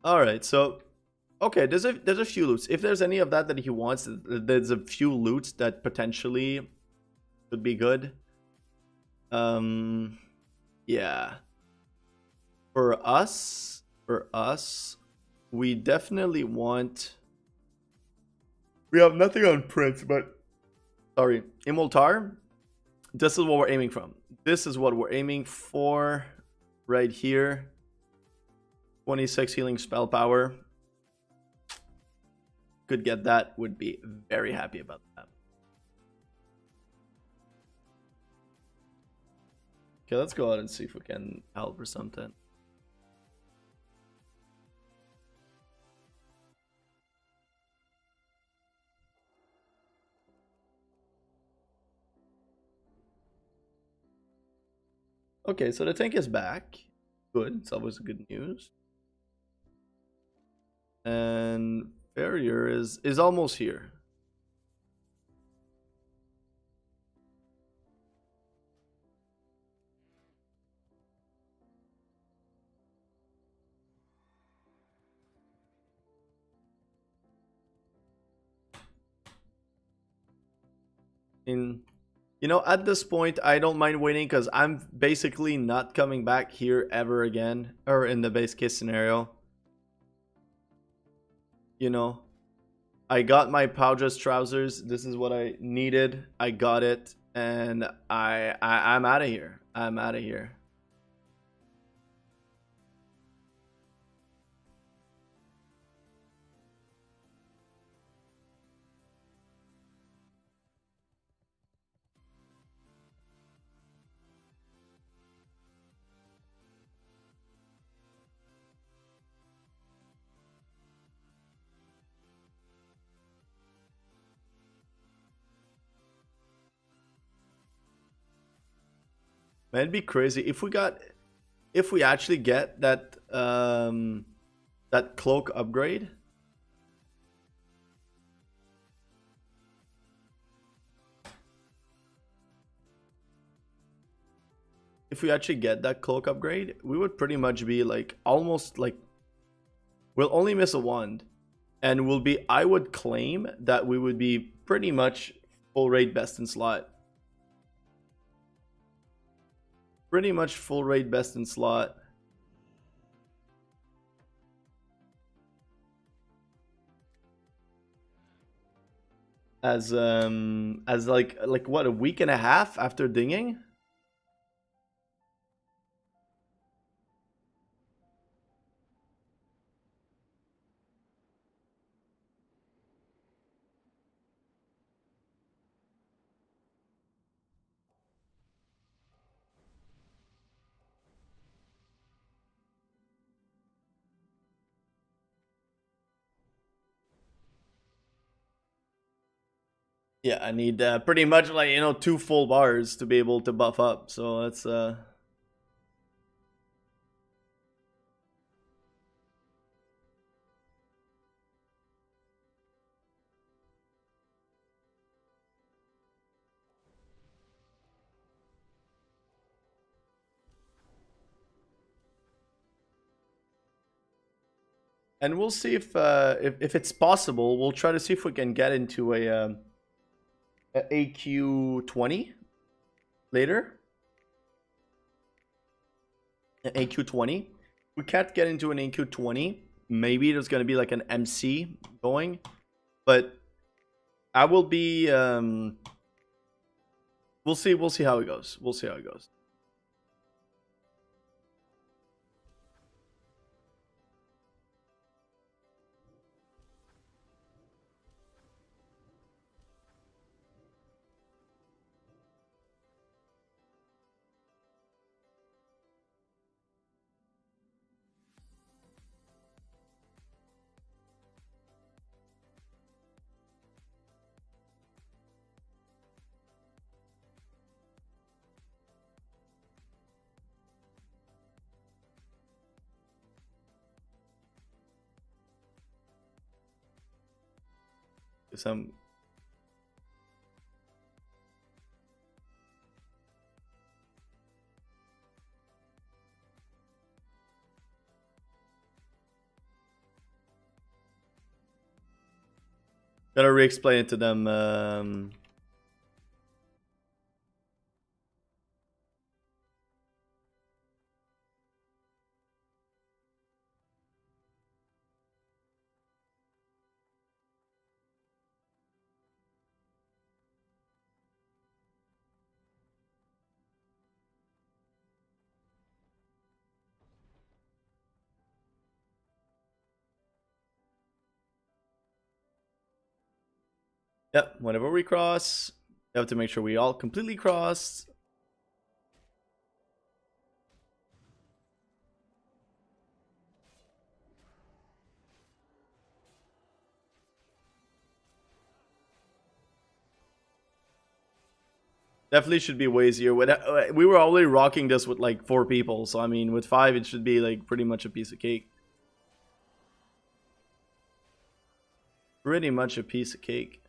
Alright, so okay, there's a few loots. If there's any of that he wants, there's a few loots that potentially could be good. Yeah. For us, we definitely want. We have nothing on Prince, but sorry, Imoltar. This is what we're aiming from. This is what we're aiming for right here. 26 healing spell power. Could get that. Would be very happy about that. Okay, let's go out and see if we can help or something. Okay, so the tank is back. Good. It's always good news. And Farrier is almost here. In You know, at this point, I don't mind waiting because I'm basically not coming back here ever again, or in the base case scenario. You know, I got my powdress trousers. This is what I needed. I got it, and I'm out of here. I'm out of here. Man, it'd be crazy if we actually get that cloak upgrade. If we actually get that cloak upgrade, we would pretty much be like almost like we'll only miss a wand, and we'll be. I would claim that we would be pretty much full rate best in slot. Pretty much full rate best in slot. As like what, a week and a half after dinging. Yeah, I need pretty much like, you know, 2 full bars to be able to buff up. So that's and we'll see if it's possible. We'll try to see if we can get into a AQ20 later. An AQ20. We can't get into an AQ20. Maybe there's gonna be like an MC going, but I will be. We'll see. We'll see how it goes. We'll see how it goes. So I'm gonna re-explain it to them. Yep. Whenever we cross, we have to make sure we all completely cross. Definitely should be way easier. We were already rocking this with like 4 people, so I mean, with 5, it should be like pretty much a piece of cake. Pretty much a piece of cake.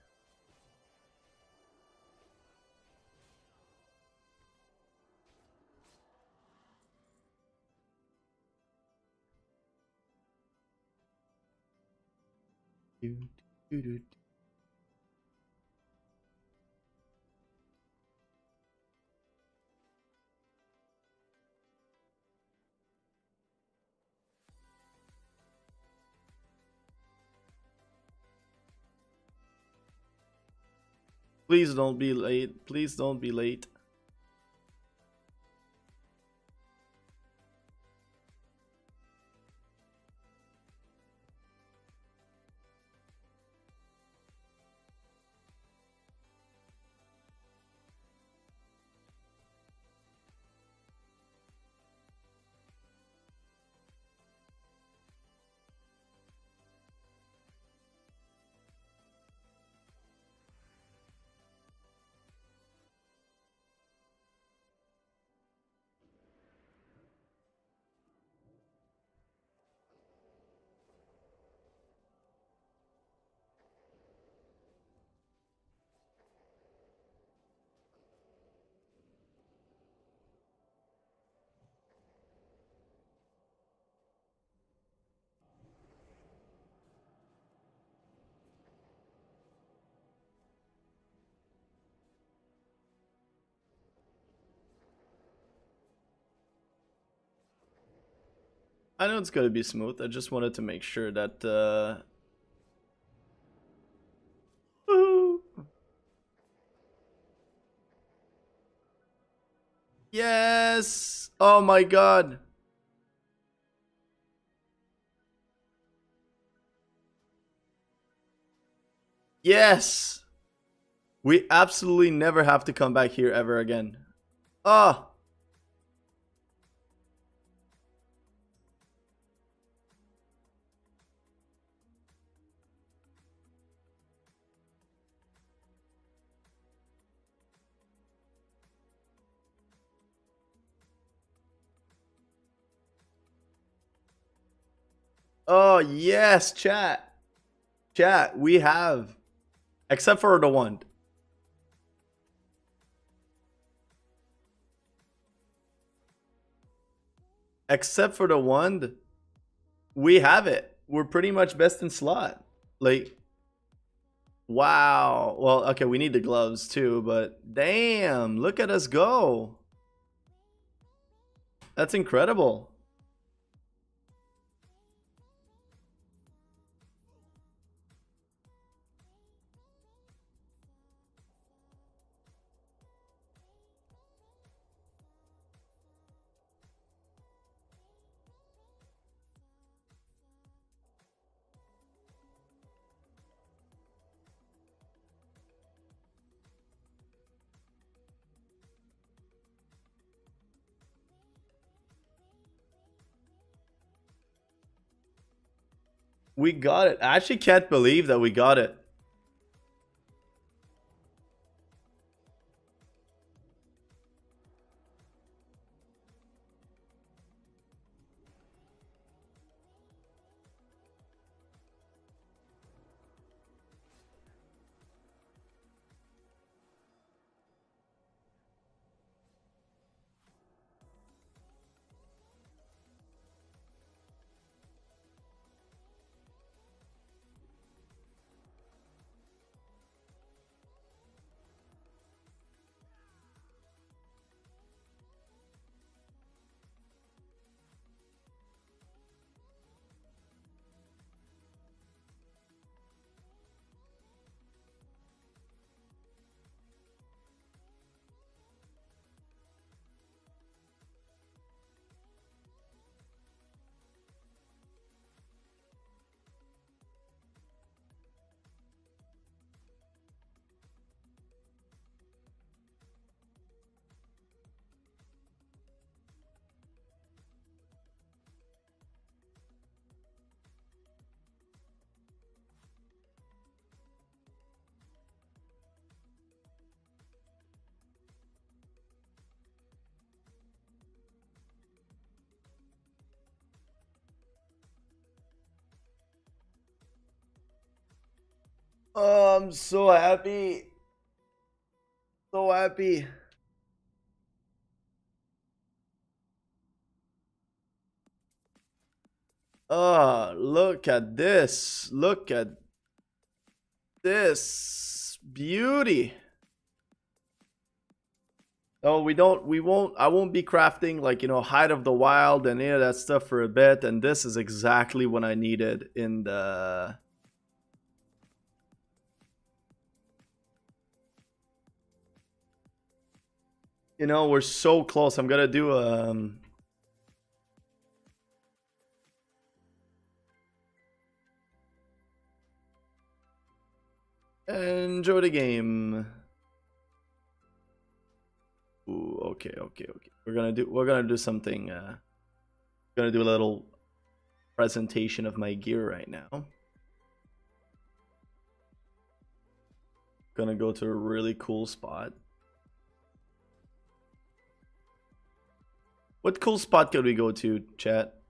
Please don't be late. Please don't be late. I know it's gonna be smooth. I just wanted to make sure that yes! Oh my god. Yes! We absolutely never have to come back here ever again. Ah! Oh yes, chat. Chat, we have. Except for the wand. Except for the wand, we have it. We're pretty much best in slot. Like, wow. Well, okay, we need the gloves too, but damn, look at us go. That's incredible. We got it. I actually can't believe that we got it. Oh, I'm so happy. So happy. Oh, look at this. Look at this beauty. Oh, I won't be crafting like, Height of the Wild and any of that stuff for a bit. And this is exactly what I needed in the. You know, we're so close. I'm gonna do enjoy the game. Ooh, okay. We're gonna do something. Gonna do a little presentation of my gear right now. Gonna go to a really cool spot. What cool spot could we go to, chat?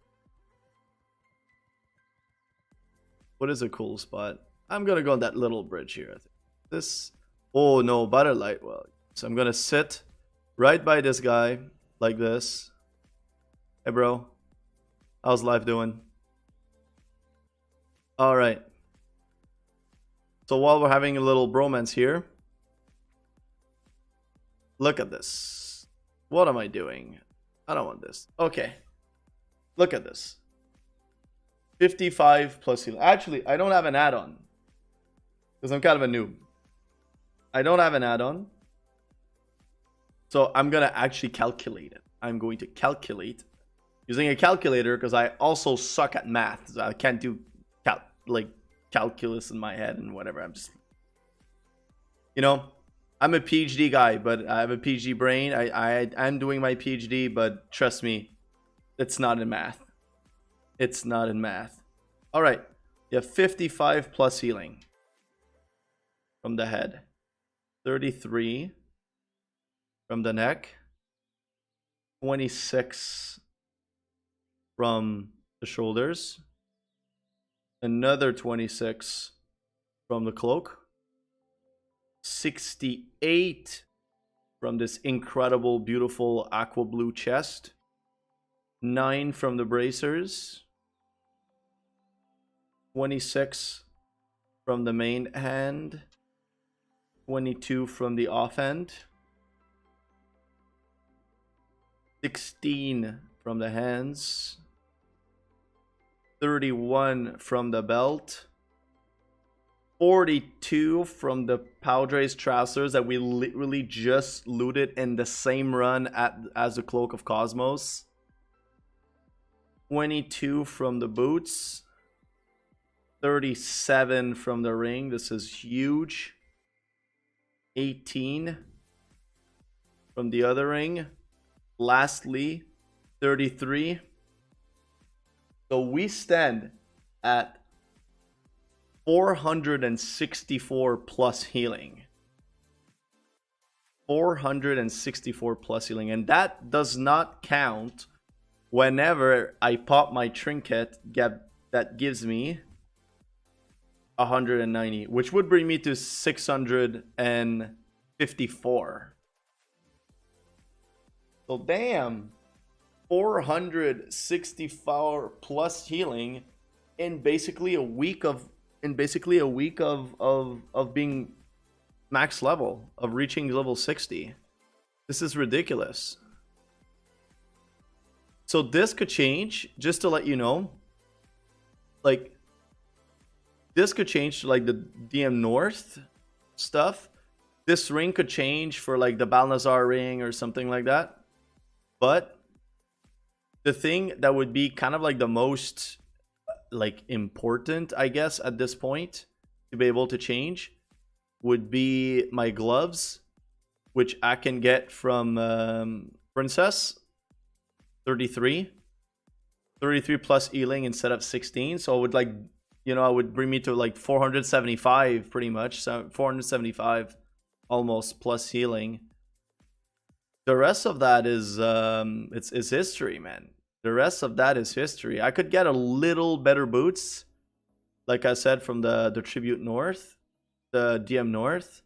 What is a cool spot? I'm gonna go on that little bridge here. I think this. Oh no, butter light well. So I'm gonna sit right by this guy like this. Hey bro, how's life doing? All right. So while we're having a little bromance here, look at this. What am I doing? I don't want this. Okay. Look at this. 55 plus healing. Actually, I don't have an add-on. Because I'm kind of a noob. I don't have an add-on. So I'm going to actually calculate it. I'm going to calculate using a calculator because I also suck at math. So I can't do calculus in my head and whatever. I'm just, you know, I'm a PhD guy, but I have a PhD brain. I'm doing my PhD, but trust me, it's not in math. It's not in math. All right. You have 55 plus healing from the head. 33 from the neck. 26 from the shoulders. Another 26 from the cloak. 68 from this incredible, beautiful aqua blue chest. 9 from the bracers. 26 from the main hand. 22 from the offhand. 16 from the hands. 31 from the belt. 42 from the Padres trousers that we literally just looted in the same run as the Cloak of Cosmos. 22 from the boots. 37 from the ring. This is huge. 18 from the other ring. Lastly, 33. So we stand at 464 plus healing. 464 plus healing. And that does not count whenever I pop my trinket that gives me 190, which would bring me to 654. So damn, 464 plus healing in basically a week of being max level, of reaching level 60. This is ridiculous. So this could change, just to let you know. Like, this could change to like the DM North stuff. This ring could change for like the Balnazar ring or something like that. But the thing that would be kind of like the most like important, I guess, at this point to be able to change would be my gloves, which I can get from Princess. 33 plus healing instead of 16. So it would, like, you know, it would bring me to like 475 pretty much. So 475 almost plus healing. The rest of that is it's history, man. The rest of that is history. I could get a little better boots, like I said, from the Tribute North, the DM North.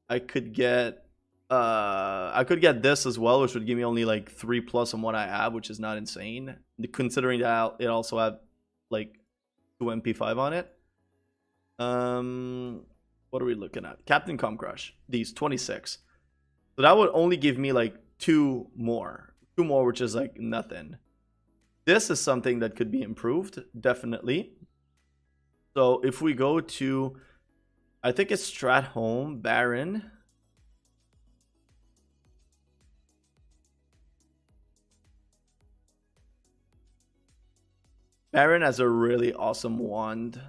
I could get this as well, which would give me only like 3 plus on what I have, which is not insane, considering that it also had like 2 MP5 on it. What are we looking at? Captain Com Crush. These 26. So that would only give me like 2 more, which is like nothing. This is something that could be improved, definitely. So if we go to, I think it's Stratholme Baron. Baron has a really awesome wand.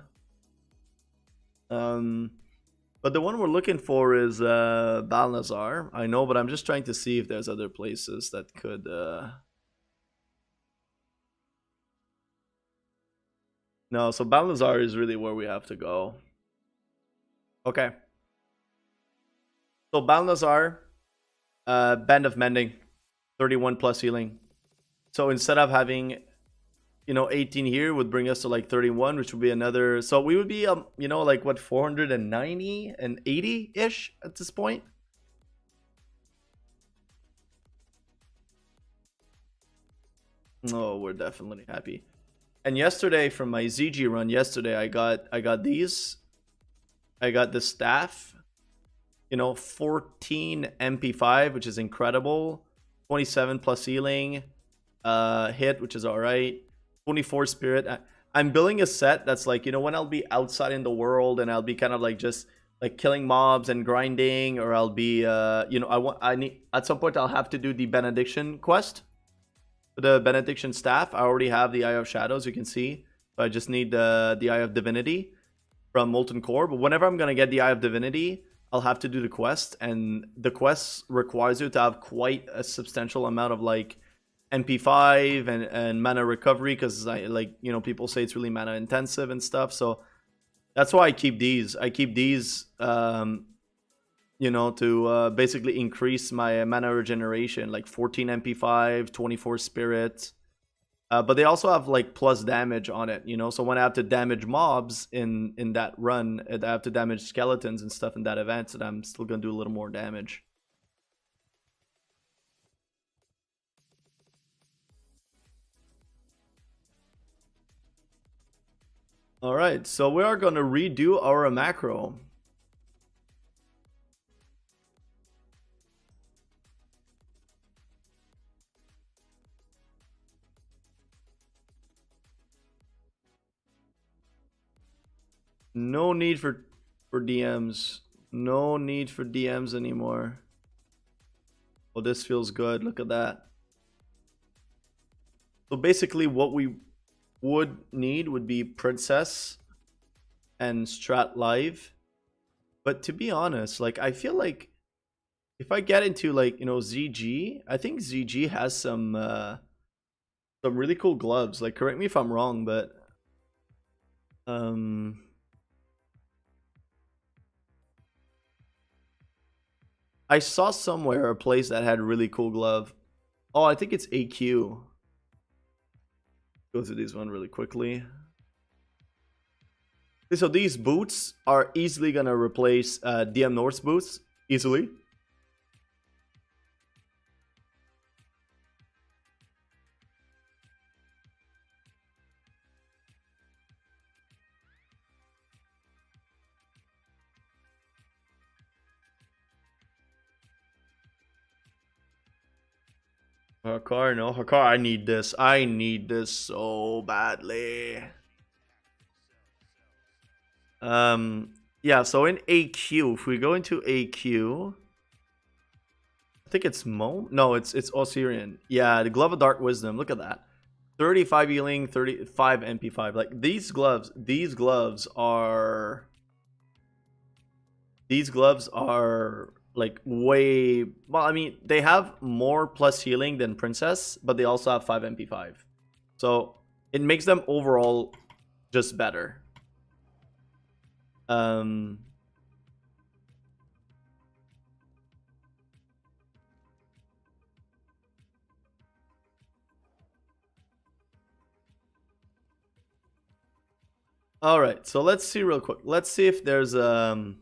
But the one we're looking for is Balnazar. I know, but I'm just trying to see if there's other places that could. No, so Balnazar is really where we have to go. Okay. So Balnazar, Band of Mending, 31 plus healing. So instead of having, 18 here would bring us to like 31, which would be another. So we would be, like what, 490 and 80 ish at this point. Oh, we're definitely happy. And yesterday, from my ZG run yesterday, I got these. I got the staff. 14 MP5, which is incredible. 27 plus healing. Hit, which is all right. 24 spirit. I'm building a set that's like, when I'll be outside in the world and I'll be kind of like just like killing mobs and grinding, or I'll be I need at some point I'll have to do the benediction quest. The benediction staff, I already have the Eye of Shadows, you can see. So I just need the Eye of Divinity from Molten Core. But whenever I'm gonna get the Eye of Divinity, I'll have to do the quest, and the quest requires you to have quite a substantial amount of like MP5 and mana recovery, because people say it's really mana intensive and stuff. So that's why I keep these. I keep these to basically increase my mana regeneration, like 14 MP5, 24 spirit. But they also have like plus damage on it, so when I have to damage mobs in that run, I have to damage skeletons and stuff in that event, and I'm still gonna do a little more damage. All right, so we are gonna redo our macro. No need for DMs. No need for DMs anymore. Oh, this feels good. Look at that. So basically what we would need would be Princess and Strat Live. But to be honest, like I feel like if I get into like, ZG, I think ZG has some really cool gloves. Like correct me if I'm wrong, but I saw somewhere a place that had really cool glove. Oh, I think it's AQ. Go through this one really quickly. So these boots are easily gonna replace DM North's boots easily. Hakar, no. Hakar, I need this. I need this so badly. Yeah, so in AQ, if we go into AQ, I think it's Mo. No, it's Osirian. Yeah, the Glove of Dark Wisdom. Look at that. 35 healing, 35 MP5. Like these gloves are like way, well, I mean, they have more plus healing than Princess, but they also have 5 MP5. So it makes them overall just better. All right, so let's see real quick. Let's see if there's the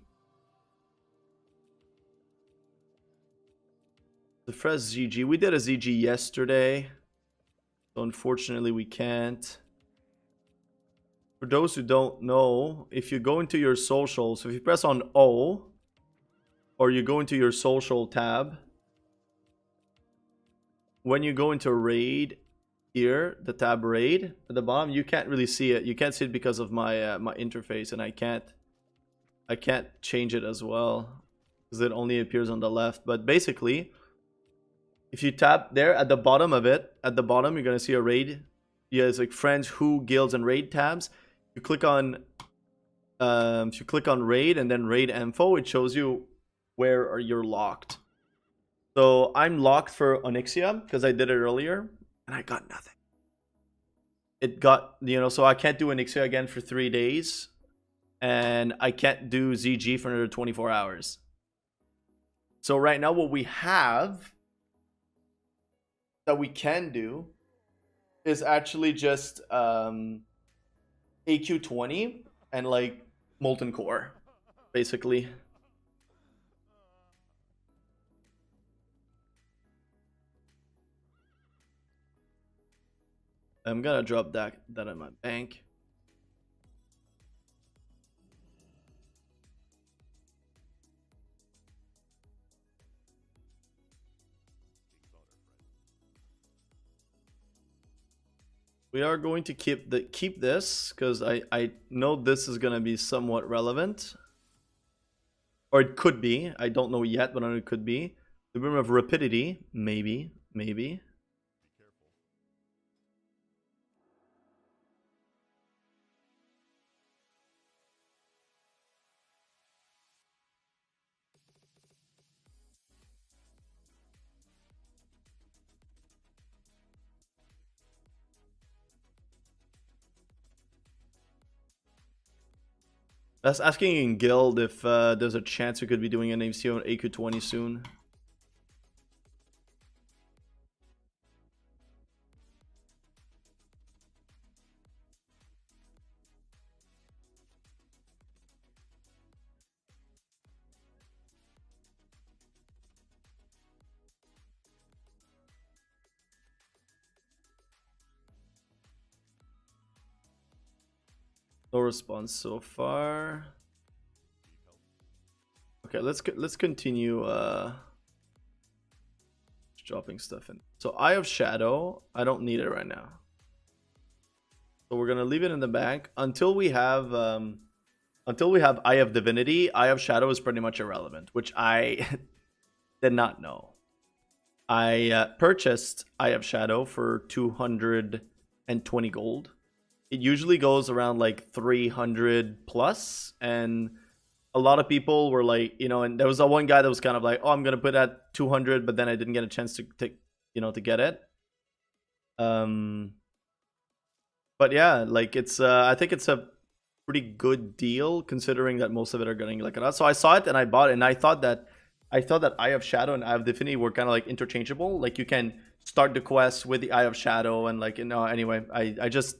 Frez ZG. We did a ZG yesterday, so unfortunately we can't. For those who don't know, if you go into your socials, if you press on O, or you go into your social tab, when you go into raid here, the tab raid at the bottom, you can't really see it. You can't see it because of my my interface, and I can't change it as well because it only appears on the left. But basically, if you tap there at the bottom of it, at the bottom, you're gonna see a raid yeah, it's like friends, who, guilds, and raid tabs. You click on if you click on raid and then raid info, it shows you where are you're locked. So I'm locked for Onyxia because I did it earlier and I got nothing. It got, so I can't do Onyxia again for 3 days, and I can't do ZG for another 24 hours. So right now what we have that we can do is actually just AQ20 and like Molten Core, basically. I'm gonna drop that in my bank. We are going to keep this because I know this is gonna be somewhat relevant, or it could be. I don't know yet, but I know it could be. The room of rapidity, maybe. That's asking in guild if there's a chance we could be doing an AMC on AQ20 soon. No response so far. Okay, let's continue dropping stuff in. So Eye of Shadow, I don't need it right now. So we're gonna leave it in the bank until we have Eye of Divinity. Eye of Shadow is pretty much irrelevant, which I did not know. I purchased Eye of Shadow for 220 gold. It usually goes around like 300 plus, and a lot of people were like, and there was that one guy that was kind of like, oh, I'm gonna put at 200, but then I didn't get a chance to get it. But yeah, like it's I think it's a pretty good deal considering that most of it are getting like it. So I saw it and I bought it, and I thought that Eye of Shadow and Eye of Divinity were kind of like interchangeable. Like you can start the quest with the Eye of Shadow, and like anyway, I just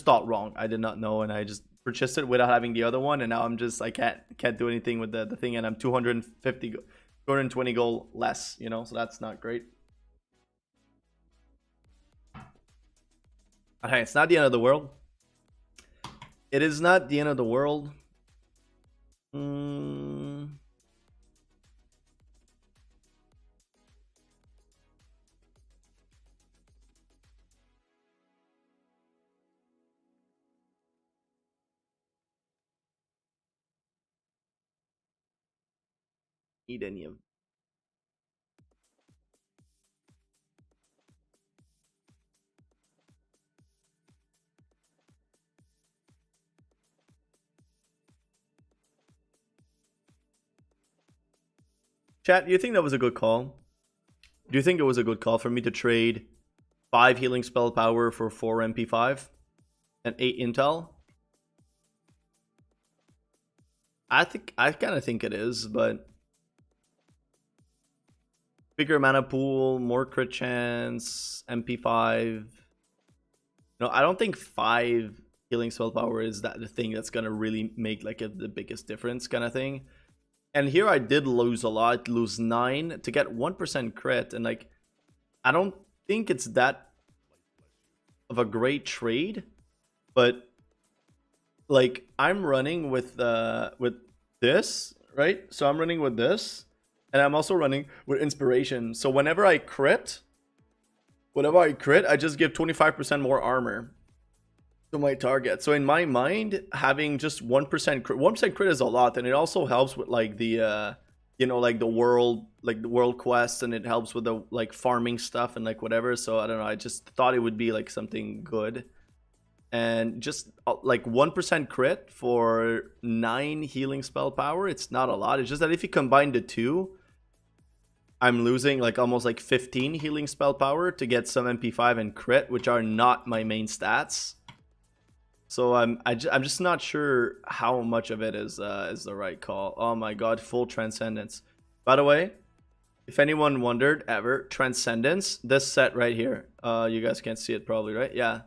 thought wrong. I did not know, and I just purchased it without having the other one, and now I can't do anything with the thing, and I'm 220 gold less, so that's not great. Okay, it's not the end of the world. It is not the end of the world. Need any of chat? Do you think that was a good call? Do you think it was a good call for me to trade 5 healing spell power for 4 MP5 and 8 intel? I kind of think it is, but bigger mana pool, more crit chance, MP5. No, I don't think 5 healing spell power is that the thing that's gonna really make like the biggest difference kind of thing. And here I did lose a lot, lose 9 to get 1% crit, and like I don't think it's that of a great trade, but like I'm running with this, right? So I'm running with this, and I'm also running with inspiration. So whenever I crit, I just give 25% more armor to my target. So in my mind, having just 1% crit is a lot, and it also helps with like the you know, like the world quest, and it helps with the like farming stuff and like whatever. So I don't know, I just thought it would be like something good. And just like 1% crit for 9 healing spell power, it's not a lot. It's just that if you combine the two, I'm losing like almost like 15 healing spell power to get some MP5 and crit, which are not my main stats. So I'm just not sure how much of it is the right call. Oh my god, full transcendence. By the way, if anyone wondered ever, transcendence, this set right here. You guys can't see it probably, right? Yeah.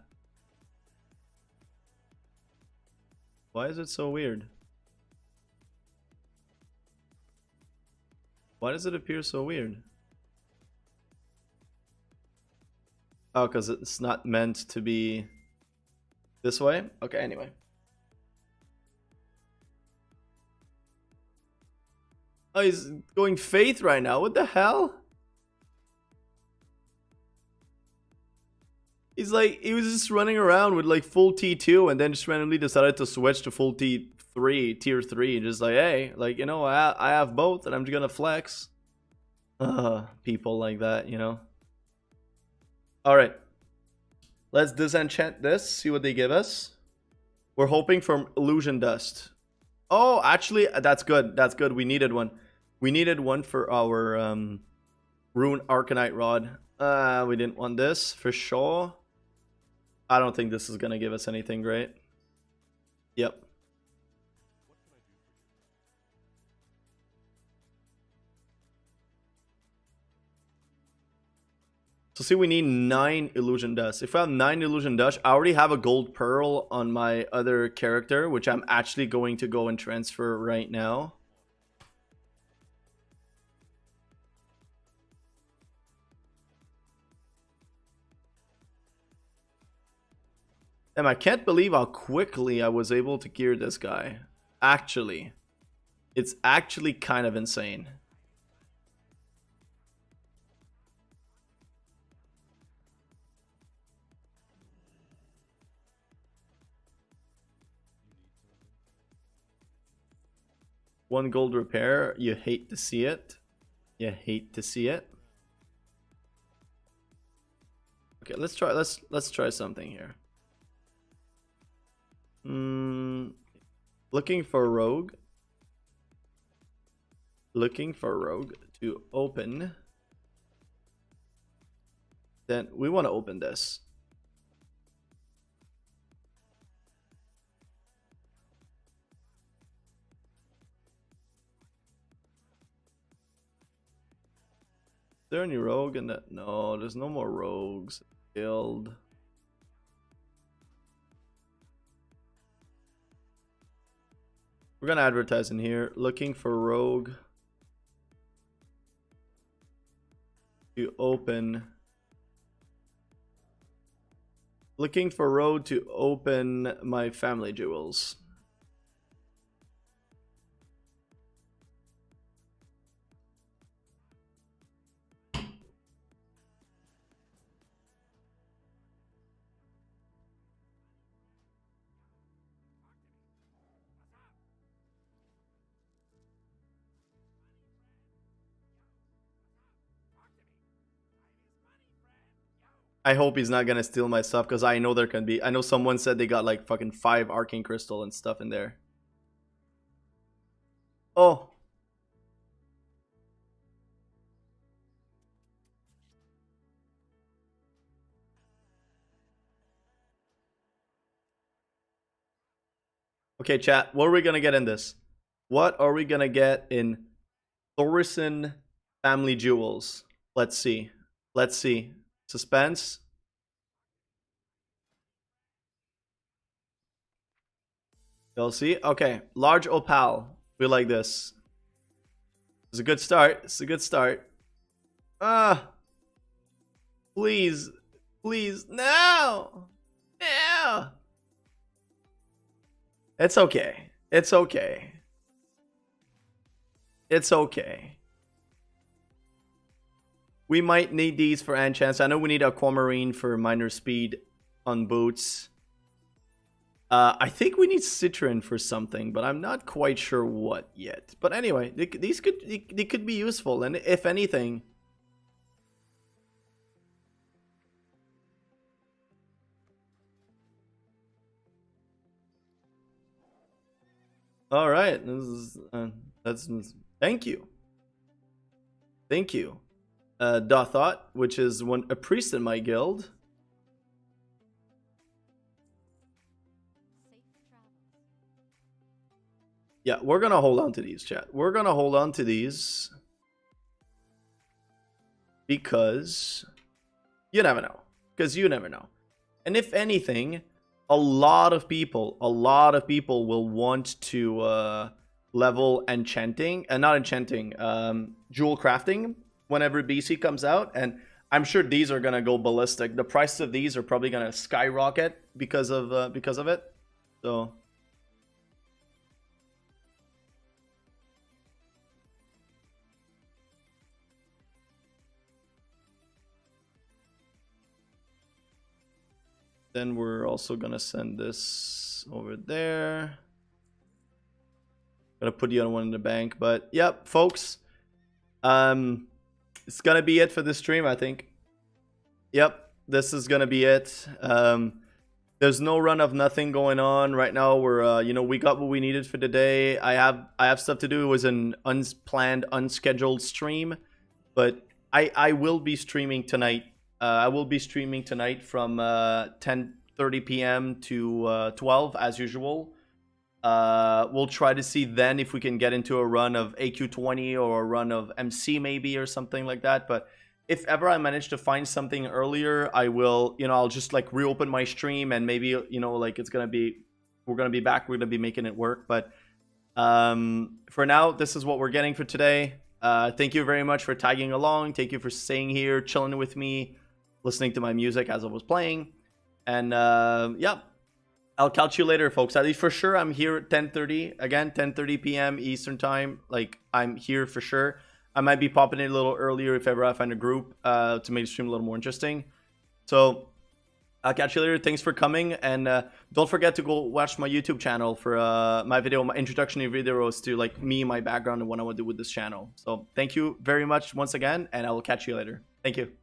Why is it so weird? Why does it appear so weird? Oh, because it's not meant to be this way? Okay, anyway. Oh, he's going Faith right now. What the hell? He's like, he was just running around with like full T2 and then just randomly decided to switch to full T3, tier 3. Just like, hey, like, you know, I have both and I'm just gonna flex. People like that, you know. Alright. Let's disenchant this, see what they give us. We're hoping for illusion dust. Oh, actually, that's good. That's good. We needed one. We needed one for our rune arcanite rod. We didn't want this for sure. I don't think this is gonna give us anything great. Yep. So see, we need 9 illusion dust. If I have 9 illusion dust, I already have a gold pearl on my other character, which I'm actually going to go and transfer right now. And I can't believe how quickly I was able to gear this guy. Actually, it's actually kind of insane. One gold repair. You hate to see it. You hate to see it. Okay, let's try something here. Looking for rogue. Looking for rogue to open. Then we want to open this. Is there any rogue in that? No, there's no more rogues. Guild. We're gonna advertise in here. Looking for rogue to open. Looking for rogue to open my family jewels. I hope he's not gonna steal my stuff, because I know there can be. I know someone said they got like fucking 5 arcane crystal and stuff in there. Oh. Okay, chat. What are we gonna get in this? What are we gonna get in Thorison family jewels? Let's see. Let's see. Suspense. You'll see. Okay, large opal. We like this. It's a good start. It's a good start. Please, please, no, no. It's okay. It's okay. It's okay. We might need these for enchants. I know we need aquamarine for minor speed on boots. I think we need citron for something, but I'm not quite sure what yet. But anyway, they could be useful, and if anything. All right, this is that's thank you, thank you, Dothot, which is a priest in my guild. Yeah, we're gonna hold on to these, chat. We're gonna hold on to these because you never know. Because you never know. And if anything, a lot of people will want to level enchanting, and not enchanting, jewel crafting whenever BC comes out, and I'm sure these are gonna go ballistic. The price of these are probably gonna skyrocket because of it. So. Then we're also gonna send this over there. Gonna put the other one in the bank, but yep, folks. It's gonna be it for this stream, I think. Yep, this is gonna be it. There's no run of nothing going on right now. We're we got what we needed for today. I have stuff to do. It was an unplanned, unscheduled stream, but I will be streaming tonight. I will be streaming tonight from 10:30 p.m. to 12 as usual. We'll try to see then if we can get into a run of AQ20 or a run of MC maybe or something like that. But if ever I manage to find something earlier, I will, I'll just like reopen my stream and maybe, like we're gonna be back. We're gonna be making it work. But for now, this is what we're getting for today. Thank you very much for tagging along. Thank you for staying here, chilling with me, listening to my music as I was playing. And yeah, I'll catch you later, folks. At least for sure, I'm here at 10:30. Again, 10:30 p.m. Eastern time. Like, I'm here for sure. I might be popping in a little earlier if ever I find a group to make the stream a little more interesting. So I'll catch you later. Thanks for coming. And don't forget to go watch my YouTube channel for my introductory videos to like me, my background, and what I want to do with this channel. So thank you very much once again, and I will catch you later. Thank you.